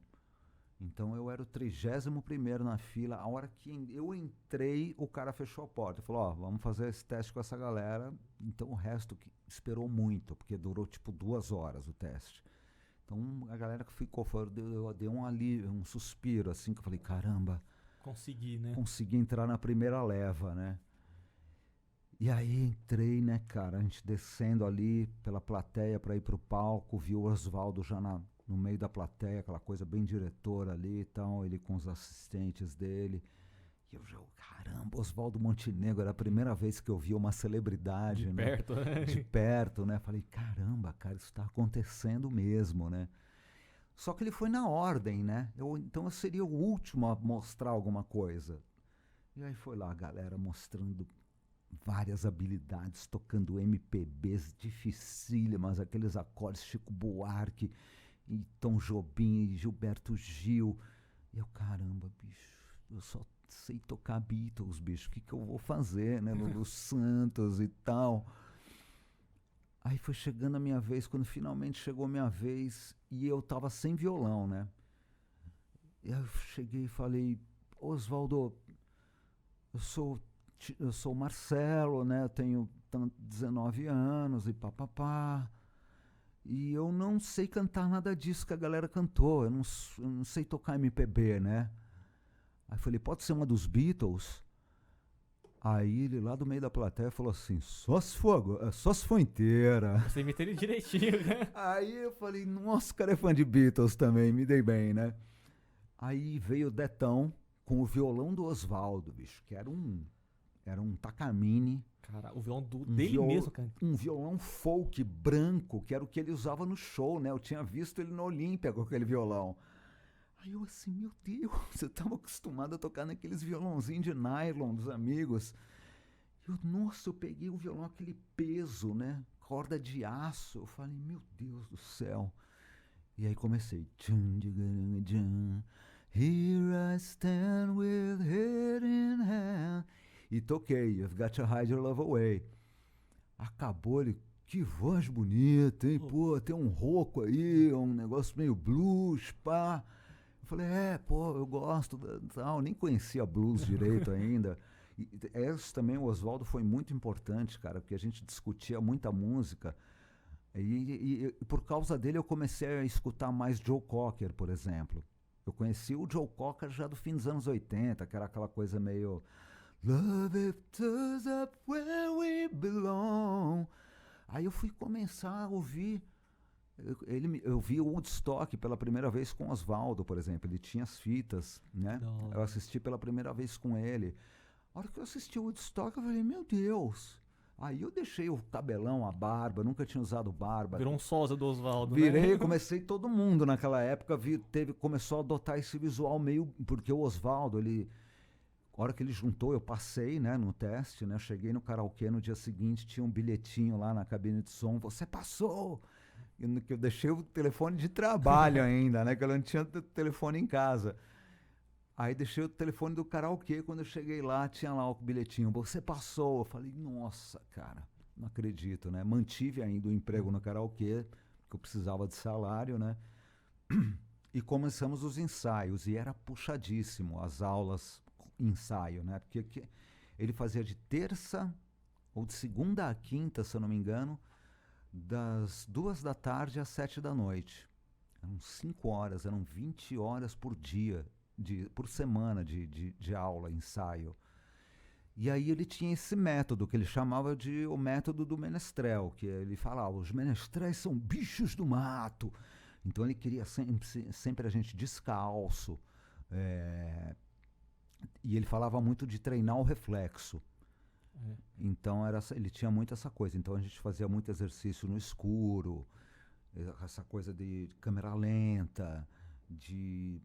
Então eu era o 31º na fila. A hora que eu entrei, o cara fechou a porta. Falou, ó, vamos fazer esse teste com essa galera. Então o resto que esperou muito, porque durou tipo 2 horas o teste. Então a galera que ficou, eu dei um alívio, um suspiro, assim, que eu falei, caramba. Consegui, né? Consegui entrar na primeira leva, né? E aí entrei, né, cara, a gente descendo ali pela plateia para ir pro palco, viu o Oswaldo já no meio da plateia, aquela coisa bem diretora ali e tal, ele com os assistentes dele. E eu já, caramba, Oswaldo Montenegro, era a primeira vez que eu via uma celebridade, de né? Perto, né? De perto, né? Falei, caramba, cara, isso tá acontecendo mesmo, né? Só que ele foi na ordem, né? Então eu seria o último a mostrar alguma coisa. E aí foi lá a galera mostrando várias habilidades, tocando MPBs dificílimas, aqueles acordes Chico Buarque, e Tom Jobim, e Gilberto Gil. E eu, caramba, bicho, eu só sei tocar Beatles, bicho, o que eu vou fazer, né? Lulu Santos e tal. Aí foi chegando a minha vez, quando finalmente chegou a minha vez, e eu tava sem violão, né? E aí eu cheguei e falei, Oswaldo, eu sou o Marcelo, né? Eu tenho 19 anos e papapá. E eu não sei cantar nada disso que a galera cantou. Eu não sei tocar MPB, né? Aí eu falei, pode ser uma dos Beatles? Aí ele lá do meio da plateia falou assim, só se for inteira. Você imita ele direitinho, né? Aí eu falei, nossa, o cara é fã de Beatles também, me dei bem, né? Aí veio o Detão com o violão do Oswaldo, bicho, que era um Takamine. Cara, o violão dele mesmo, cara. Um violão folk branco, que era o que ele usava no show, né? Eu tinha visto ele no Olímpia com aquele violão. Aí eu assim, meu Deus, eu tava acostumado a tocar naqueles violãozinhos de nylon dos amigos. Nossa, eu peguei o violão, aquele peso, né? Corda de aço. Eu falei, meu Deus do céu. E aí comecei. Here I stand with head in hand. E toquei, You've Got to Hide Your Love Away. Acabou ele, que voz bonita, hein? Pô, tem um rouco aí, um negócio meio blues, pá. Eu falei, pô, eu gosto, tal. Nem conhecia blues direito ainda. E esse também, o Oswaldo, foi muito importante, cara, porque a gente discutia muita música. E por causa dele eu comecei a escutar mais Joe Cocker, por exemplo. Eu conheci o Joe Cocker já do fim dos anos 80, que era aquela coisa meio... Love it us up where we belong. Aí eu fui começar a ouvir... Eu vi o Woodstock pela primeira vez com Oswaldo, por exemplo. Ele tinha as fitas, né? Não. Eu assisti pela primeira vez com ele. A hora que eu assisti o Woodstock, eu falei, meu Deus... Aí eu deixei o cabelão, a barba, nunca tinha usado barba. Virou um sósia do Oswaldo, Virei, né? comecei todo mundo naquela época, começou a adotar esse visual meio... Porque o Oswaldo, a hora que ele juntou, eu passei, né, no teste, né? Cheguei no karaokê no dia seguinte, tinha um bilhetinho lá na cabine de som, você passou! Que eu deixei o telefone de trabalho ainda, né? Que eu não tinha telefone em casa. Aí deixei o telefone do karaokê, quando eu cheguei lá, tinha lá o bilhetinho, você passou. Eu falei, nossa, cara, não acredito, né? Mantive ainda o emprego no karaokê, porque eu precisava de salário, né? E começamos os ensaios, e era puxadíssimo as aulas, ensaio, né? Porque ele fazia de terça, ou de segunda a quinta, se eu não me engano, das 2 da tarde às 7 da noite. Eram 5 horas, eram 20 horas por dia, por semana de aula, ensaio. E aí ele tinha esse método que ele chamava de o método do menestrel, que ele falava, os menestréis são bichos do mato. Então ele queria sempre a gente descalço. E ele falava muito de treinar o reflexo. Então ele tinha muito essa coisa. Então a gente fazia muito exercício no escuro, essa coisa de câmera lenta.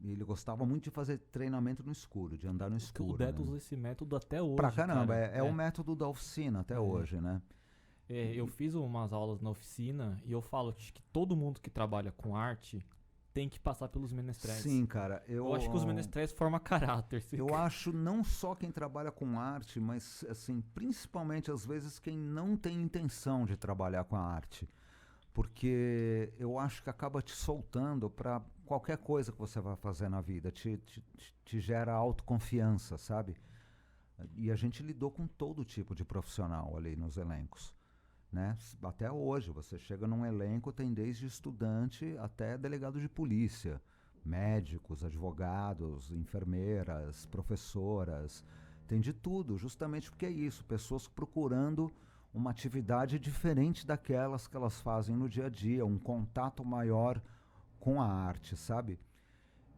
Ele gostava muito de fazer treinamento no escuro, de andar no escuro. O Beto usa esse método até hoje. Pra caramba, é o método da oficina até hoje, né? Eu fiz umas aulas na oficina e eu falo que todo mundo que trabalha com arte tem que passar pelos menestréis. Sim, cara. Eu acho que os menestréis formam caráter. Eu acho não só quem trabalha com arte, mas assim, principalmente às vezes quem não tem intenção de trabalhar com a arte. Porque eu acho que acaba te soltando para qualquer coisa que você vai fazer na vida. Te gera autoconfiança, sabe? E a gente lidou com todo tipo de profissional ali nos elencos. Né? Até hoje, você chega num elenco, tem desde estudante até delegado de polícia, médicos, advogados, enfermeiras, professoras, tem de tudo, justamente porque é isso, pessoas procurando uma atividade diferente daquelas que elas fazem no dia a dia, um contato maior com a arte, sabe?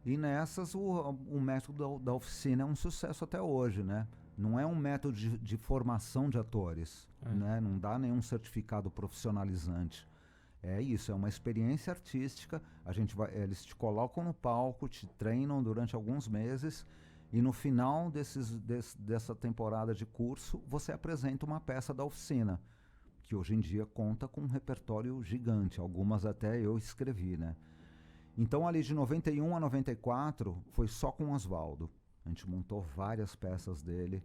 E nessas o método da oficina é um sucesso até hoje, né? Não é um método de formação de atores, né? Não dá nenhum certificado profissionalizante. É isso, é uma experiência artística. Eles te colocam no palco, te treinam durante alguns meses e no final dessa temporada de curso você apresenta uma peça da oficina, que hoje em dia conta com um repertório gigante. Algumas até eu escrevi, né? Então ali de 91 a 94 foi só com o Oswaldo. A gente montou várias peças dele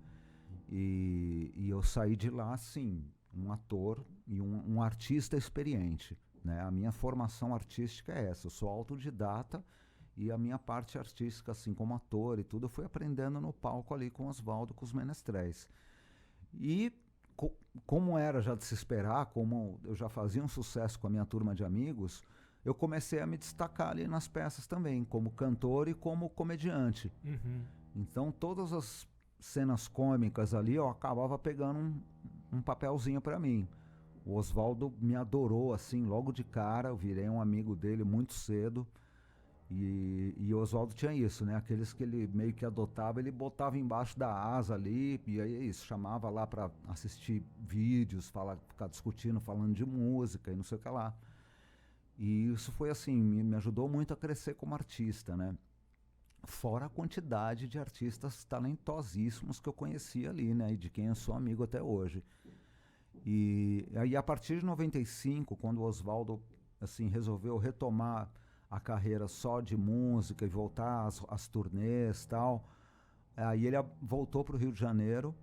e eu saí de lá, assim, um ator e um artista experiente, né? A minha formação artística é essa, eu sou autodidata e a minha parte artística, assim, como ator e tudo, eu fui aprendendo no palco ali com o Oswaldo, com os menestréis. E como era já de se esperar, como eu já fazia um sucesso com a minha turma de amigos, eu comecei a me destacar ali nas peças também, como cantor e como comediante. Então todas as cenas cômicas ali eu acabava pegando um papelzinho para mim. O Oswaldo me adorou assim logo de cara, eu virei um amigo dele muito cedo. E o Oswaldo tinha isso, né? Aqueles que ele meio que adotava, ele botava embaixo da asa ali, e aí é isso, chamava lá para assistir vídeos, ficar discutindo, falando de música e não sei o que lá. E isso foi assim, me ajudou muito a crescer como artista, né? Fora a quantidade de artistas talentosíssimos que eu conheci ali, né? E de quem eu sou amigo até hoje. E aí a partir de 95, quando o Oswaldo assim, resolveu retomar a carreira só de música e voltar às turnês e tal, aí ele voltou para o Rio de Janeiro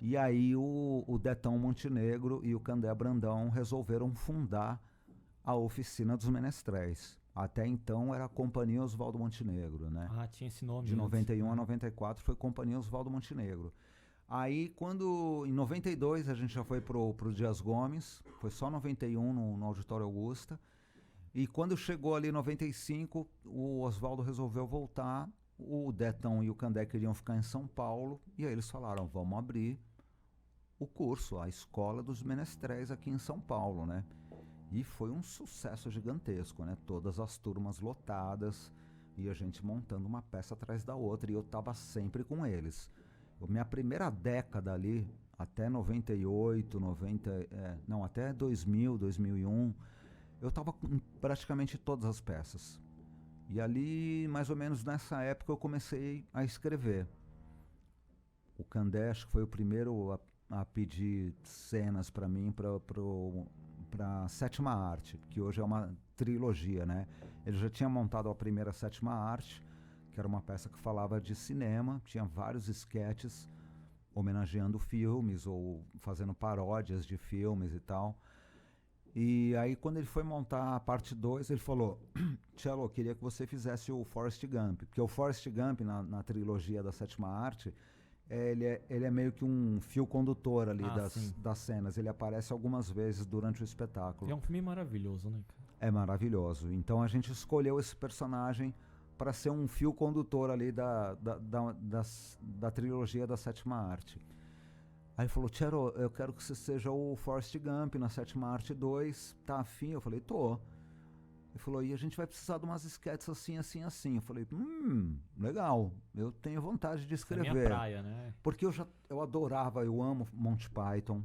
e aí o Detão Montenegro e o Candé Brandão resolveram fundar a Oficina dos Menestréis. Até então era a Companhia Oswaldo Montenegro, né? Ah, tinha esse nome. De 91 a 94 foi Companhia Oswaldo Montenegro. Aí em 92 a gente já foi pro Dias Gomes, foi só 91 no Auditório Augusta. E quando chegou ali em 95, o Oswaldo resolveu voltar, o Detão e o Candé queriam ficar em São Paulo, e aí eles falaram, vamos abrir o curso, a Escola dos Menestréis aqui em São Paulo, né? E foi um sucesso gigantesco, né? Todas as turmas lotadas, e a gente montando uma peça atrás da outra, e eu estava sempre com eles. Minha primeira década ali, até 98, até 2000, 2001, eu estava com praticamente todas as peças. E ali, mais ou menos nessa época, eu comecei a escrever. O Candé, acho que foi o primeiro a pedir cenas para mim, para Sétima Arte, que hoje é uma trilogia, né? Ele já tinha montado a primeira Sétima Arte, que era uma peça que falava de cinema, tinha vários esquetes homenageando filmes ou fazendo paródias de filmes e tal. E aí quando ele foi montar a parte 2, ele falou, Cello, eu queria que você fizesse o Forrest Gump, porque o Forrest Gump na trilogia da Sétima Arte, ele é meio que um fio condutor ali das cenas, ele aparece algumas vezes durante o espetáculo. É um filme maravilhoso, né, cara? É maravilhoso. Então a gente escolheu esse personagem para ser um fio condutor ali da trilogia da Sétima Arte. Aí ele falou, Tchero, eu quero que você seja o Forrest Gump na Sétima Arte 2, tá afim? Eu falei, tô. Ele falou, e a gente vai precisar de umas sketches assim, assim, assim. Eu falei, legal, eu tenho vontade de escrever. Essa é a minha praia, né? Porque eu adorava, eu amo Monty Python,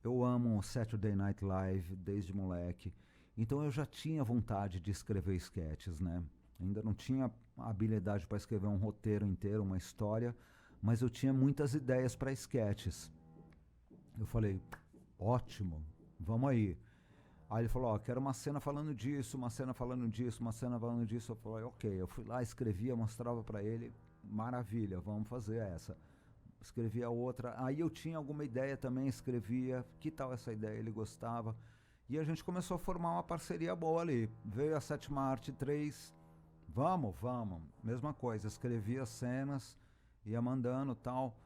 eu amo Saturday Night Live desde moleque. Então eu já tinha vontade de escrever sketches, né? Ainda não tinha habilidade para escrever um roteiro inteiro, uma história, mas eu tinha muitas ideias para sketches. Eu falei, ótimo, vamos aí. Aí ele falou, quero uma cena falando disso, uma cena falando disso, uma cena falando disso. Eu falei, ok. Eu fui lá, escrevia, mostrava para ele, maravilha, vamos fazer essa. Escrevia outra. Aí eu tinha alguma ideia também, escrevia, que tal essa ideia? Ele gostava. E a gente começou a formar uma parceria boa ali. Veio a Sétima Arte 3, vamos. Mesma coisa, escrevia cenas, ia mandando e tal.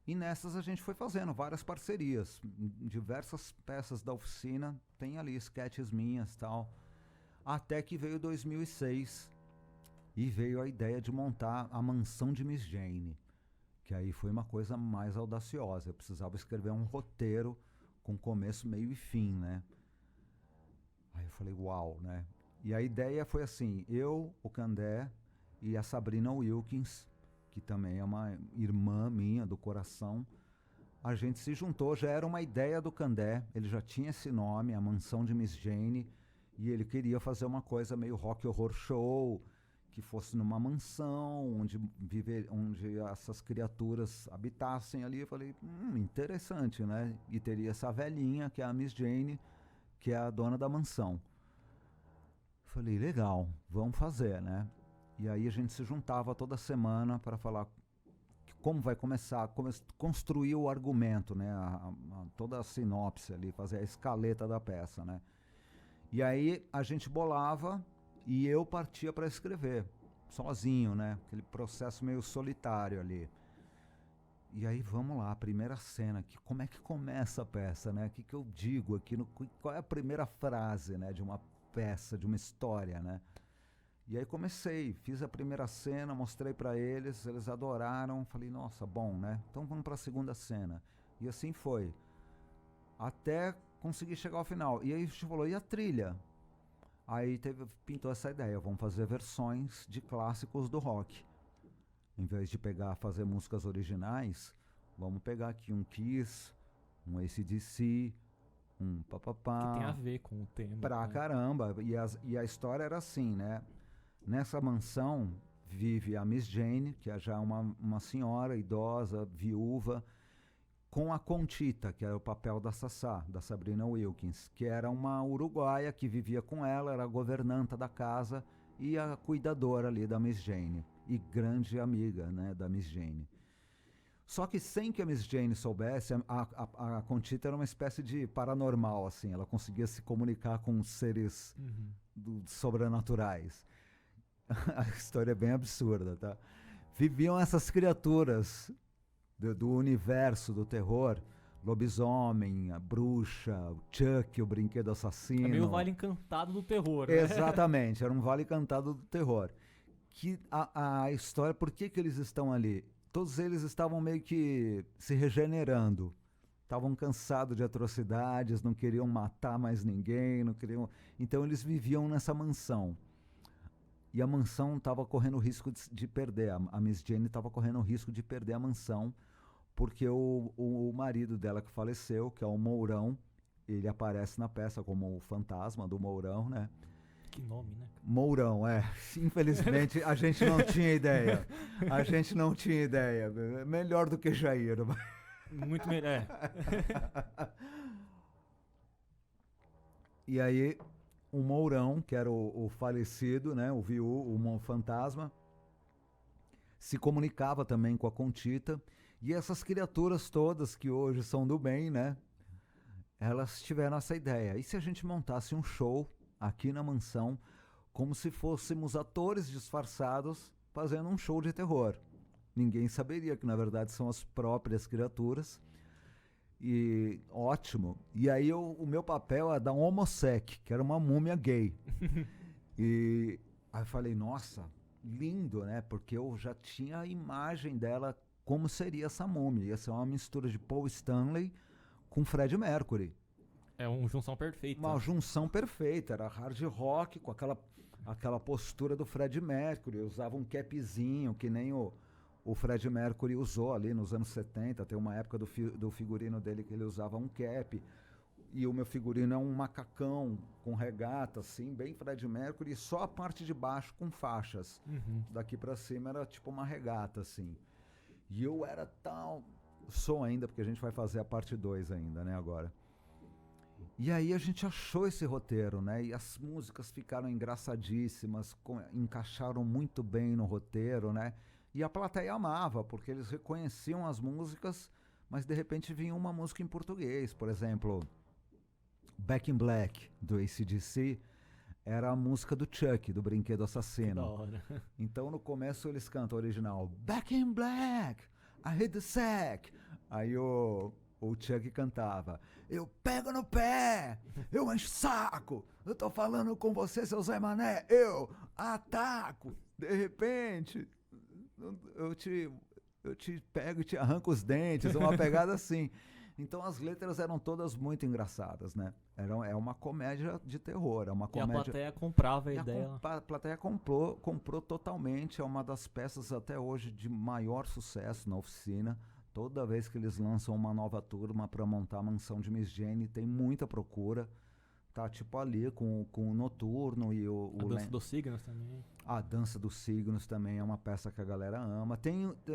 E nessas a gente foi fazendo várias parcerias. Diversas peças da oficina, tem ali sketches minhas e tal. Até que veio 2006 e veio a ideia de montar a mansão de Miss Jane. Que aí foi uma coisa mais audaciosa. Eu precisava escrever um roteiro com começo, meio e fim, né? Aí eu falei, uau, né? E a ideia foi assim, eu, o Candé e a Sabrina Wilkins, que também é uma irmã minha do coração, a gente se juntou, já era uma ideia do Candé, ele já tinha esse nome, a Mansão de Miss Jane, e ele queria fazer uma coisa meio rock horror show, que fosse numa mansão, onde essas criaturas habitassem ali. Eu falei, interessante, né? E teria essa velhinha, que é a Miss Jane, que é a dona da mansão. Falei, legal, vamos fazer, né? E aí a gente se juntava toda semana para falar como vai começar, construir o argumento, né? Toda a sinopse ali, fazer a escaleta da peça, né? E aí a gente bolava e eu partia para escrever, sozinho, né? Aquele processo meio solitário ali. E aí vamos lá, a primeira cena, como é que começa a peça, né? O que eu digo aqui, qual é a primeira frase, né? De uma peça, de uma história, né? E aí comecei, fiz a primeira cena, mostrei para eles adoraram, falei, nossa, bom, né? Então vamos para a segunda cena. E assim foi, até conseguir chegar ao final. E aí a gente falou, e a trilha? Aí pintou essa ideia, vamos fazer versões de clássicos do rock. Em vez de fazer músicas originais, vamos pegar aqui um Kiss, um AC/DC, um papapá. Que tem a ver com o tema. Pra caramba. E a história era assim, né? Nessa mansão vive a Miss Jane, que é já uma senhora idosa, viúva, com a Conchita, que era o papel da Sassá, da Sabrina Wilkins, que era uma uruguaia que vivia com ela, era a governanta da casa e a cuidadora ali da Miss Jane, e grande amiga, né, da Miss Jane. Só que sem que a Miss Jane soubesse, a Conchita era uma espécie de paranormal, assim, ela conseguia se comunicar com seres sobrenaturais. A história é bem absurda, tá? Viviam essas criaturas do universo do terror, lobisomem, a bruxa, o Chuck, o brinquedo assassino. É meio o Vale Encantado do terror, né? Exatamente, era um Vale Encantado do terror. Que a história, por que eles estão ali? Todos eles estavam meio que se regenerando. Estavam cansados de atrocidades, não queriam matar mais ninguém, não queriam... Então eles viviam nessa mansão. E a mansão estava correndo o risco de perder. A Miss Jane estava correndo o risco de perder a mansão, porque o marido dela que faleceu, que é o Mourão, ele aparece na peça como o fantasma do Mourão, né? Que nome, né? Mourão, infelizmente a gente não tinha ideia. A gente não tinha ideia. Melhor do que Jair. Muito melhor. E aí, o Mourão, que era o falecido, né? O fantasma, se comunicava também com a Conchita. E essas criaturas todas que hoje são do bem, né? Elas tiveram essa ideia. E se a gente montasse um show aqui na mansão, como se fôssemos atores disfarçados fazendo um show de terror? Ninguém saberia que na verdade são as próprias criaturas. E ótimo. E aí o meu papel é dar um homossec, que era uma múmia gay. E aí eu falei, nossa, lindo, né? Porque eu já tinha a imagem dela, como seria essa múmia. Ia ser uma mistura de Paul Stanley com Freddie Mercury. É uma junção perfeita. Uma junção perfeita. Era hard rock com aquela postura do Freddie Mercury. Eu usava um capzinho, que nem o Freddie Mercury usou ali nos anos 70. Tem uma época do figurino dele que ele usava um cap. E o meu figurino é um macacão com regata, assim, bem Freddie Mercury. E só a parte de baixo com faixas. Daqui pra cima era tipo uma regata, assim. E eu era tal... Sou ainda, porque a gente vai fazer a parte 2 ainda, né, agora. E aí a gente achou esse roteiro, né? E as músicas ficaram engraçadíssimas, encaixaram muito bem no roteiro, né? E a plateia amava, porque eles reconheciam as músicas, mas de repente vinha uma música em português. Por exemplo, Back in Black, do AC/DC, era a música do Chuck, do Brinquedo Assassino. Da hora. Então no começo eles cantam o original, Back in Black, I hit the sack. Aí o Chuck cantava, eu pego no pé, eu encho o saco, eu tô falando com você, seu Zé Mané, eu ataco. De repente, eu te pego e te arranco os dentes, uma pegada assim. Então as letras eram todas muito engraçadas, né? É uma comédia de terror, é uma comédia... E a plateia comprava a ideia. A plateia comprou totalmente, é uma das peças até hoje de maior sucesso na oficina. Toda vez que eles lançam uma nova turma para montar a mansão de Miss Jane, tem muita procura. Tá tipo ali com o Noturno e a Dança dos Signos também. A Dança dos Signos também é uma peça que a galera ama.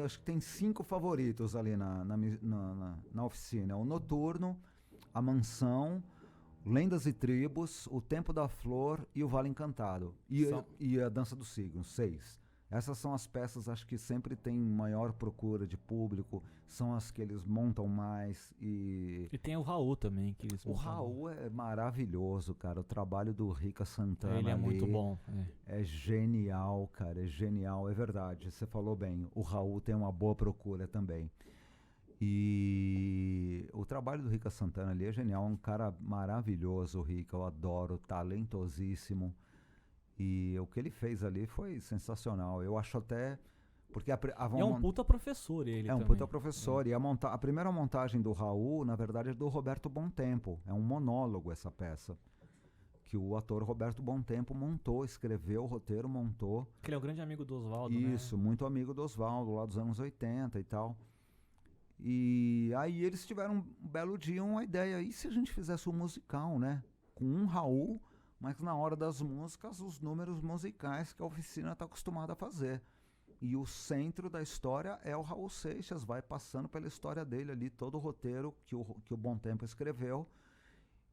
Acho que tem 5 favoritos ali na oficina. O Noturno, a Mansão, Lendas e Tribos, O Tempo da Flor e o Vale Encantado. E a Dança dos Signos, 6. Essas são as peças, acho que sempre tem maior procura de público, são as que eles montam mais e tem o Raul também, que eles o Raul é maravilhoso, cara, o trabalho do Rica Santana ele é ali muito bom. É genial, cara, é genial, é verdade, você falou bem, o Raul tem uma boa procura também. E o trabalho do Rica Santana ali é genial, um cara maravilhoso, o Rica, eu adoro, talentosíssimo. E o que ele fez ali foi sensacional. Eu acho até... Porque é um puta professor ele também. É um puta professor. E a primeira montagem do Raul, na verdade, é do Roberto Bontempo. É um monólogo essa peça. Que o ator Roberto Bontempo montou, escreveu o roteiro, montou. Que ele é um grande amigo do Oswaldo, Isso, né? muito amigo do Oswaldo, lá dos anos 80 e tal. E aí eles tiveram um belo dia uma ideia. E se a gente fizesse um musical, né? Com um Raul... mas na hora das músicas, os números musicais que a oficina está acostumada a fazer. E o centro da história é o Raul Seixas, vai passando pela história dele ali, todo o roteiro que o Bontempo escreveu,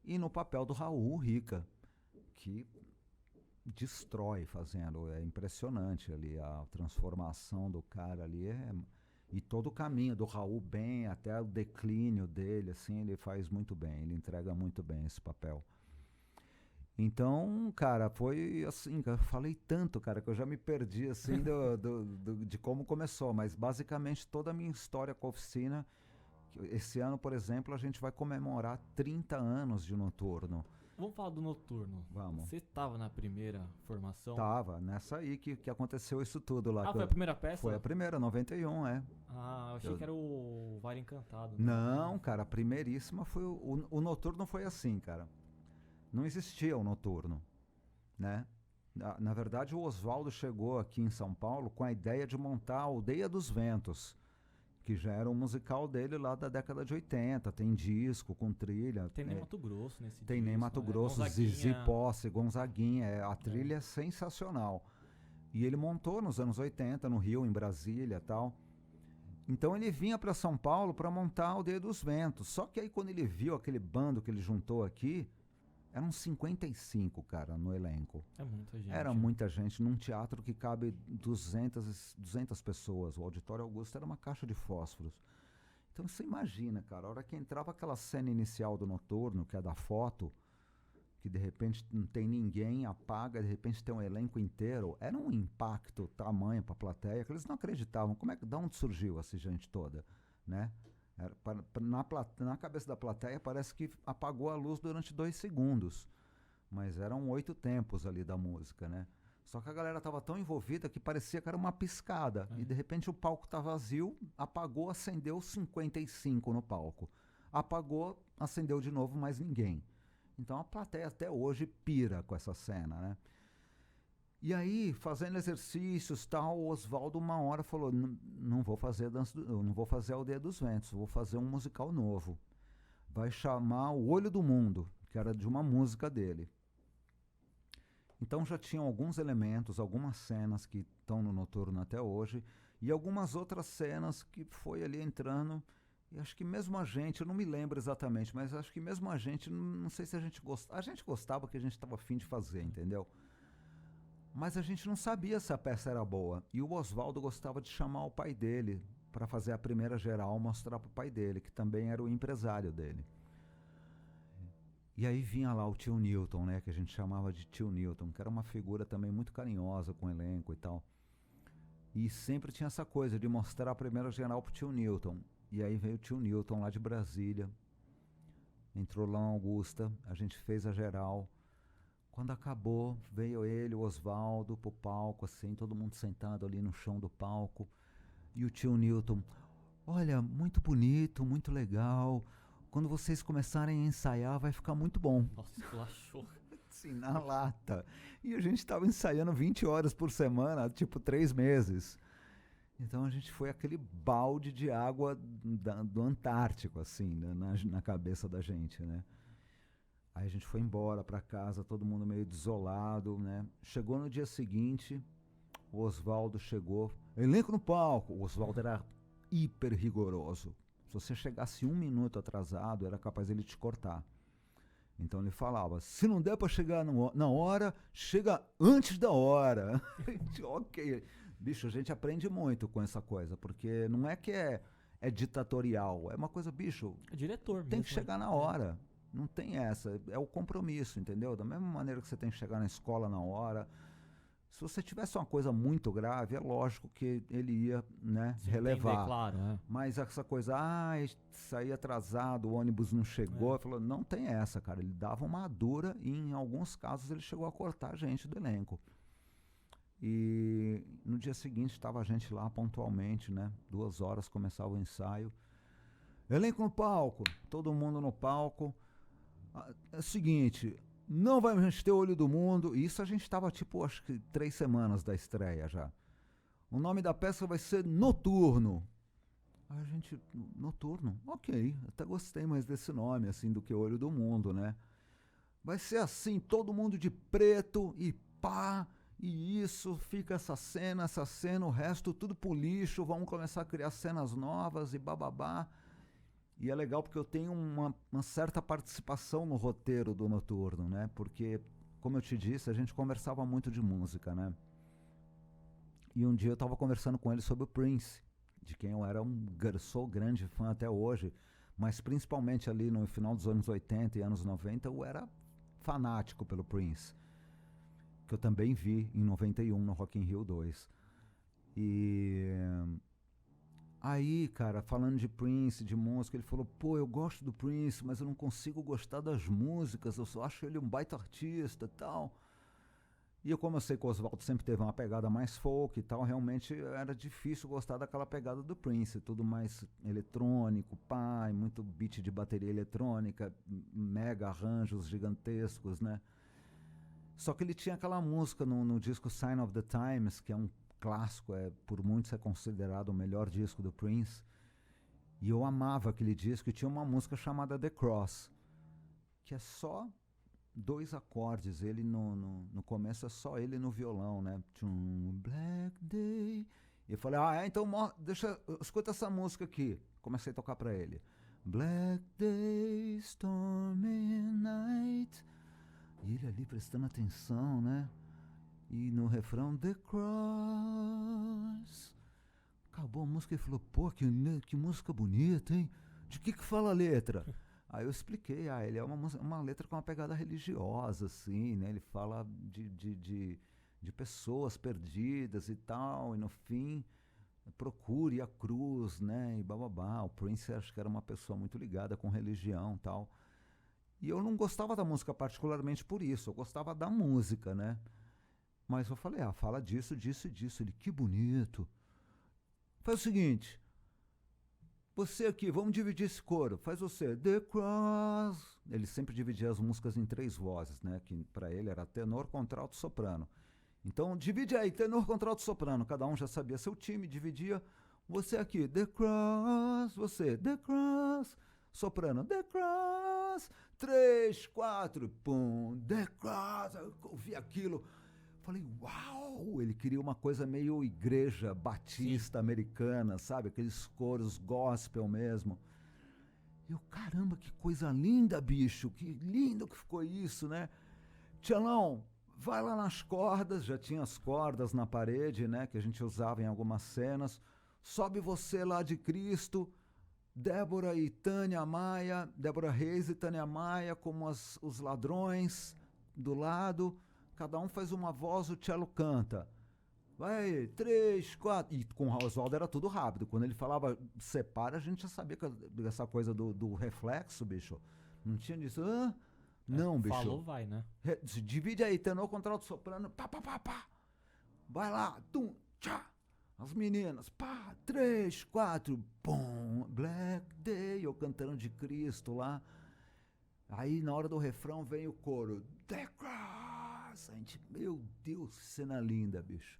e no papel do Raul, o Rica, que destrói fazendo, é impressionante ali, a transformação do cara ali, e todo o caminho do Raul bem, até o declínio dele, assim, ele faz muito bem, ele entrega muito bem esse papel. Então, cara, foi assim, eu falei tanto, cara, que eu já me perdi, assim, de como começou, mas basicamente toda a minha história com a oficina, esse ano, por exemplo, a gente vai comemorar 30 anos de Noturno. Vamos falar do Noturno. Vamos. Você tava na primeira formação? Tava, nessa aí que aconteceu isso tudo lá. Foi a primeira peça? Foi a primeira, 91, é. Eu achei que era o Vale Encantado. Né? Não, cara, a primeiríssima foi o Noturno foi assim, cara. Não existia o Noturno, né? Na verdade, o Oswaldo chegou aqui em São Paulo com a ideia de montar a Aldeia dos Ventos, que já era um musical dele lá da década de 80. Tem disco com trilha. Tem nem Mato Grosso nesse Tem nem Mato Grosso, Zizi Posse, Gonzaguinha. A trilha é sensacional. E ele montou nos anos 80, no Rio, em Brasília e tal. Então ele vinha para São Paulo para montar a Aldeia dos Ventos. Só que aí quando ele viu aquele bando que ele juntou aqui, eram 55, cara, no elenco. É muita gente. Era muita gente, num teatro que cabe 200 pessoas. O Auditório Augusto era uma caixa de fósforos. Então você imagina, cara, a hora que entrava aquela cena inicial do Noturno, que é da foto, que de repente não tem ninguém, apaga, de repente tem um elenco inteiro, era um impacto tamanho pra plateia, que eles não acreditavam. De onde surgiu essa gente toda, né? Na cabeça da plateia parece que apagou a luz durante 2 segundos. Mas eram 8 tempos ali da música, né? Só que a galera estava tão envolvida que parecia que era uma piscada. E de repente o palco tá vazio, apagou, acendeu 55 no palco. Apagou, acendeu de novo, mais ninguém. Então a plateia até hoje pira com essa cena, né? E aí, fazendo exercícios tal, o Oswaldo uma hora falou, não vou fazer não vou fazer a Aldeia dos Ventos, vou fazer um musical novo. Vai chamar O Olho do Mundo, que era de uma música dele. Então já tinham alguns elementos, algumas cenas que estão no Noturno até hoje, e algumas outras cenas que foi ali entrando, e acho que mesmo a gente, eu não me lembro exatamente, mas acho que mesmo a gente, não sei se a gente gostava, a gente gostava porque a gente estava afim de fazer, entendeu? Mas a gente não sabia se a peça era boa, e o Oswaldo gostava de chamar o pai dele para fazer a primeira geral, mostrar para o pai dele, que também era o empresário dele. E aí vinha lá o tio Newton, né, que a gente chamava de tio Newton, que era uma figura também muito carinhosa com o elenco e tal. E sempre tinha essa coisa de mostrar a primeira geral pro tio Newton. E aí veio o tio Newton lá de Brasília, entrou lá na Augusta, a gente fez a geral. Quando acabou, veio ele, o Oswaldo, pro palco, assim, todo mundo sentado ali no chão do palco. E o tio Newton, olha, muito bonito, muito legal. Quando vocês começarem a ensaiar, vai ficar muito bom. Nossa, esculachou. Sim, na lata. E a gente estava ensaiando 20 horas por semana, tipo 3 meses. Então a gente foi aquele balde de água do Antártico, assim, né, na cabeça da gente, né? Aí a gente foi embora para casa, todo mundo meio desolado, né? Chegou no dia seguinte, o Oswaldo chegou, elenco no palco. O Oswaldo era hiper rigoroso. Se você chegasse 1 minuto atrasado, era capaz ele te cortar. Então ele falava, se não der para chegar na hora, chega antes da hora. Ok. Bicho, a gente aprende muito com essa coisa, porque não é que é ditatorial, é uma coisa, bicho, É diretor mesmo. tem que chegar na hora. Não tem essa, é o compromisso, entendeu? Da mesma maneira que você tem que chegar na escola na hora. Se você tivesse uma coisa muito grave, é lógico que ele ia, né, relevar. Entender, claro, né? Mas essa coisa, saí atrasado, o ônibus não chegou. Falou, não tem essa, cara. Ele dava uma dura e em alguns casos ele chegou a cortar a gente do elenco. E no dia seguinte estava a gente lá pontualmente, né? 2 horas começava o ensaio. Elenco no palco, todo mundo no palco. É o seguinte, não vai a gente ter Olho do Mundo. E isso a gente estava tipo, acho que 3 semanas da estreia já. O nome da peça vai ser Noturno. Aí a gente, Noturno? Ok, até gostei mais desse nome, assim, do que Olho do Mundo, né? Vai ser assim, todo mundo de preto e pá, e isso, fica essa cena, o resto tudo pro lixo, vamos começar a criar cenas novas e bababá. E é legal porque eu tenho uma certa participação no roteiro do Noturno, né? Porque, como eu te disse, a gente conversava muito de música, né? E um dia eu estava conversando com ele sobre o Prince, de quem eu sou grande fã até hoje, mas principalmente ali no final dos anos 80 e anos 90 eu era fanático pelo Prince, que eu também vi em 91 no Rock in Rio 2. E aí, cara, falando de Prince, de música, ele falou, pô, eu gosto do Prince, mas eu não consigo gostar das músicas, eu só acho ele um baita artista e tal. E eu, como eu sei que o Oswaldo sempre teve uma pegada mais folk e tal, realmente era difícil gostar daquela pegada do Prince, tudo mais eletrônico, muito beat de bateria eletrônica, mega arranjos gigantescos, né? Só que ele tinha aquela música no disco Sign of the Times, que é um clássico, por muitos é considerado o melhor disco do Prince, e eu amava aquele disco, e tinha uma música chamada The Cross, que é só 2 acordes, ele no começo é só ele no violão, né? Black Day. E eu falei, então escuta essa música aqui. Comecei a tocar pra ele. Black Day, Stormy Night. E ele ali prestando atenção, né? E no refrão, The Cross. Acabou a música e falou, pô, que música bonita, hein? De que fala a letra? Aí eu expliquei, ele é uma letra com uma pegada religiosa, assim, né? Ele fala de pessoas perdidas e tal, e no fim procure a cruz, né, e bababá. O Prince acho que era uma pessoa muito ligada com religião e tal. E eu não gostava da música particularmente por isso, eu gostava da música, né? Mas eu falei, fala disso, disso e disso. Ele, que bonito. Faz o seguinte, você aqui, vamos dividir esse coro. Faz você, The Cross. Ele sempre dividia as músicas em 3 vozes, né? Que pra ele era tenor, contralto, soprano. Então, divide aí, tenor, contralto, soprano. Cada um já sabia seu time, dividia. Você aqui, The Cross. Você, The Cross. Soprano, The Cross. 3, 4, pum, The Cross. Eu ouvi aquilo. Falei, uau! Ele queria uma coisa meio igreja batista americana, sabe? Aqueles coros gospel mesmo. Eu, caramba, que coisa linda, bicho. Que lindo que ficou isso, né? Tchelão, vai lá nas cordas, já tinha as cordas na parede, né, que a gente usava em algumas cenas. Sobe você lá de Cristo, Débora e Tânia Maia, Débora Reis e Tânia Maia como os ladrões do lado. Cada um faz uma voz, o cello canta. Vai, 3, 4. E com o Oswaldo era tudo rápido. Quando ele falava separa, a gente já sabia que essa coisa do reflexo, bicho. Não tinha disso. Não, bicho. Falou, vai, né? Divide aí, tenor, contralto, soprano, pá, pá, pá, pá. Vai lá, tum, tchá. As meninas, pá, 3, 4, pum, Black Day, eu cantando de Cristo lá. Aí na hora do refrão vem o coro, The Cross. A gente, meu Deus, que cena linda, bicho.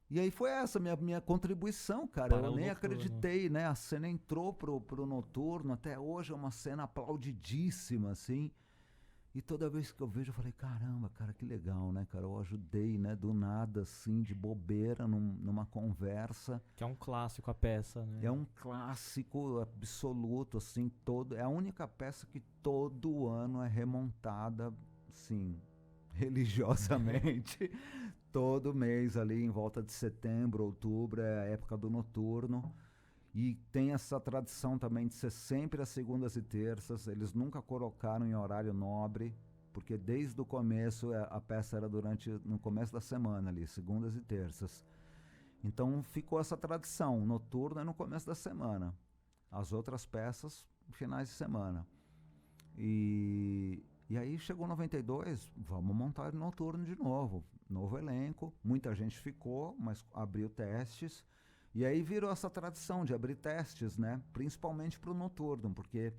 E aí foi essa minha contribuição, cara. Para eu nem noturno. acreditei, né? A cena entrou pro noturno, até hoje é uma cena aplaudidíssima, assim. E toda vez que eu vejo, eu falei, caramba, cara, que legal, né, cara? Eu ajudei, né, do nada, assim, de bobeira, numa conversa. Que é um clássico a peça, né? É um clássico absoluto, assim, é a única peça que todo ano é remontada, assim, religiosamente. Todo mês ali, em volta de setembro, outubro, é a época do noturno. E tem essa tradição também de ser sempre às segundas e terças. Eles nunca colocaram em horário nobre, porque desde o começo a peça era no começo da semana ali, segundas e terças. Então ficou essa tradição, noturno é no começo da semana. As outras peças, finais de semana. E aí chegou 92, vamos montar noturno de novo. Novo elenco, muita gente ficou, mas abriu testes. E aí virou essa tradição de abrir testes, né? Principalmente para o noturno, porque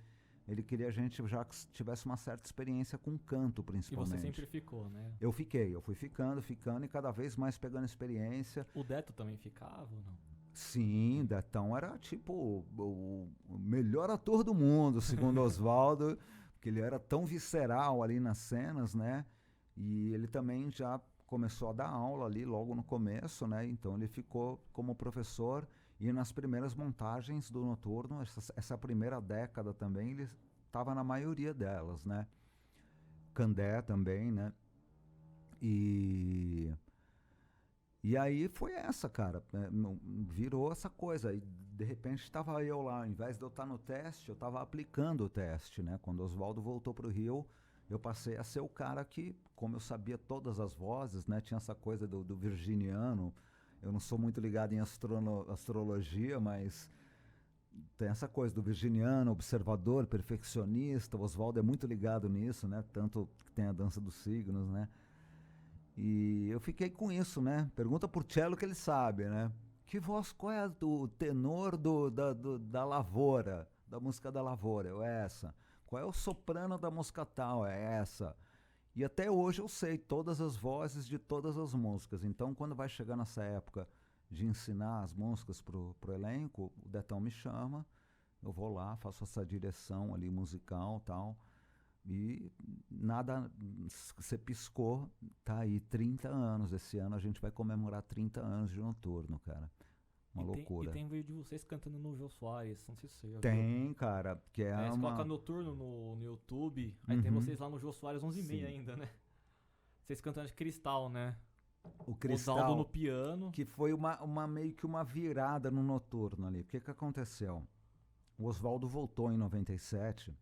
ele queria a gente já que tivesse uma certa experiência com canto, principalmente. E você sempre ficou, né? Eu fui ficando e cada vez mais pegando experiência. O Deto também ficava ou não? Sim, Detão era tipo o melhor ator do mundo, segundo Oswaldo, porque ele era tão visceral ali nas cenas, né? E ele também já começou a dar aula ali logo no começo, né? Então ele ficou como professor e nas primeiras montagens do noturno, essa primeira década também, ele estava na maioria delas, né? Candé também, né? E aí foi essa, cara, virou essa coisa, e de repente estava eu lá, ao invés de eu estar no teste, eu estava aplicando o teste, né? Quando o Oswaldo voltou para o Rio, eu passei a ser o cara que, como eu sabia todas as vozes, né? Tinha essa coisa do virginiano. Eu não sou muito ligado em astrologia, mas tem essa coisa do virginiano, observador, perfeccionista. O Oswaldo é muito ligado nisso, né? Tanto que tem a dança dos signos, né? E eu fiquei com isso, né? Pergunta por cello que ele sabe, né? Que voz, qual é o tenor da lavoura, da música da lavoura? É essa. Qual é o soprano da música tal? É essa. E até hoje eu sei todas as vozes de todas as músicas. Então, quando vai chegar nessa época de ensinar as músicas pro elenco, o Detão me chama, eu vou lá, faço essa direção ali musical e tal. E nada, você piscou, tá aí, 30 anos. Esse ano a gente vai comemorar 30 anos de noturno, cara. Uma loucura. E tem vídeo de vocês cantando no Jô Soares, não sei se você já viu. Tem, cara, que é Você uma... coloca noturno no YouTube, aí tem vocês lá no Jô Soares 11h30 ainda, né? Vocês cantando de Cristal, né? O Cristal, Oswaldo no piano. que foi meio que uma virada no noturno ali. O que aconteceu? O Oswaldo voltou em 97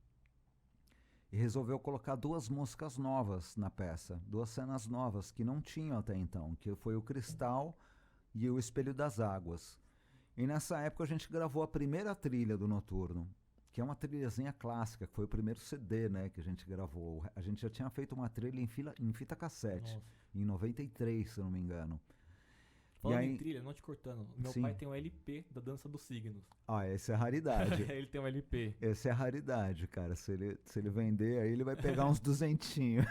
e resolveu colocar 2 músicas novas na peça, 2 cenas novas que não tinham até então, que foi o Cristal e o Espelho das Águas. E nessa época a gente gravou a primeira trilha do Noturno, que é uma trilhazinha clássica, que foi o primeiro CD, né, que a gente gravou. A gente já tinha feito uma trilha em fita cassete, Nossa. em 93, se eu não me engano. Falando aí, em trilha, não te cortando, meu sim. pai tem um LP da Dança dos Signos. Ah, essa é a raridade. Ele tem um LP. Essa é a raridade, cara. Se ele vender, aí ele vai pegar uns duzentinhos.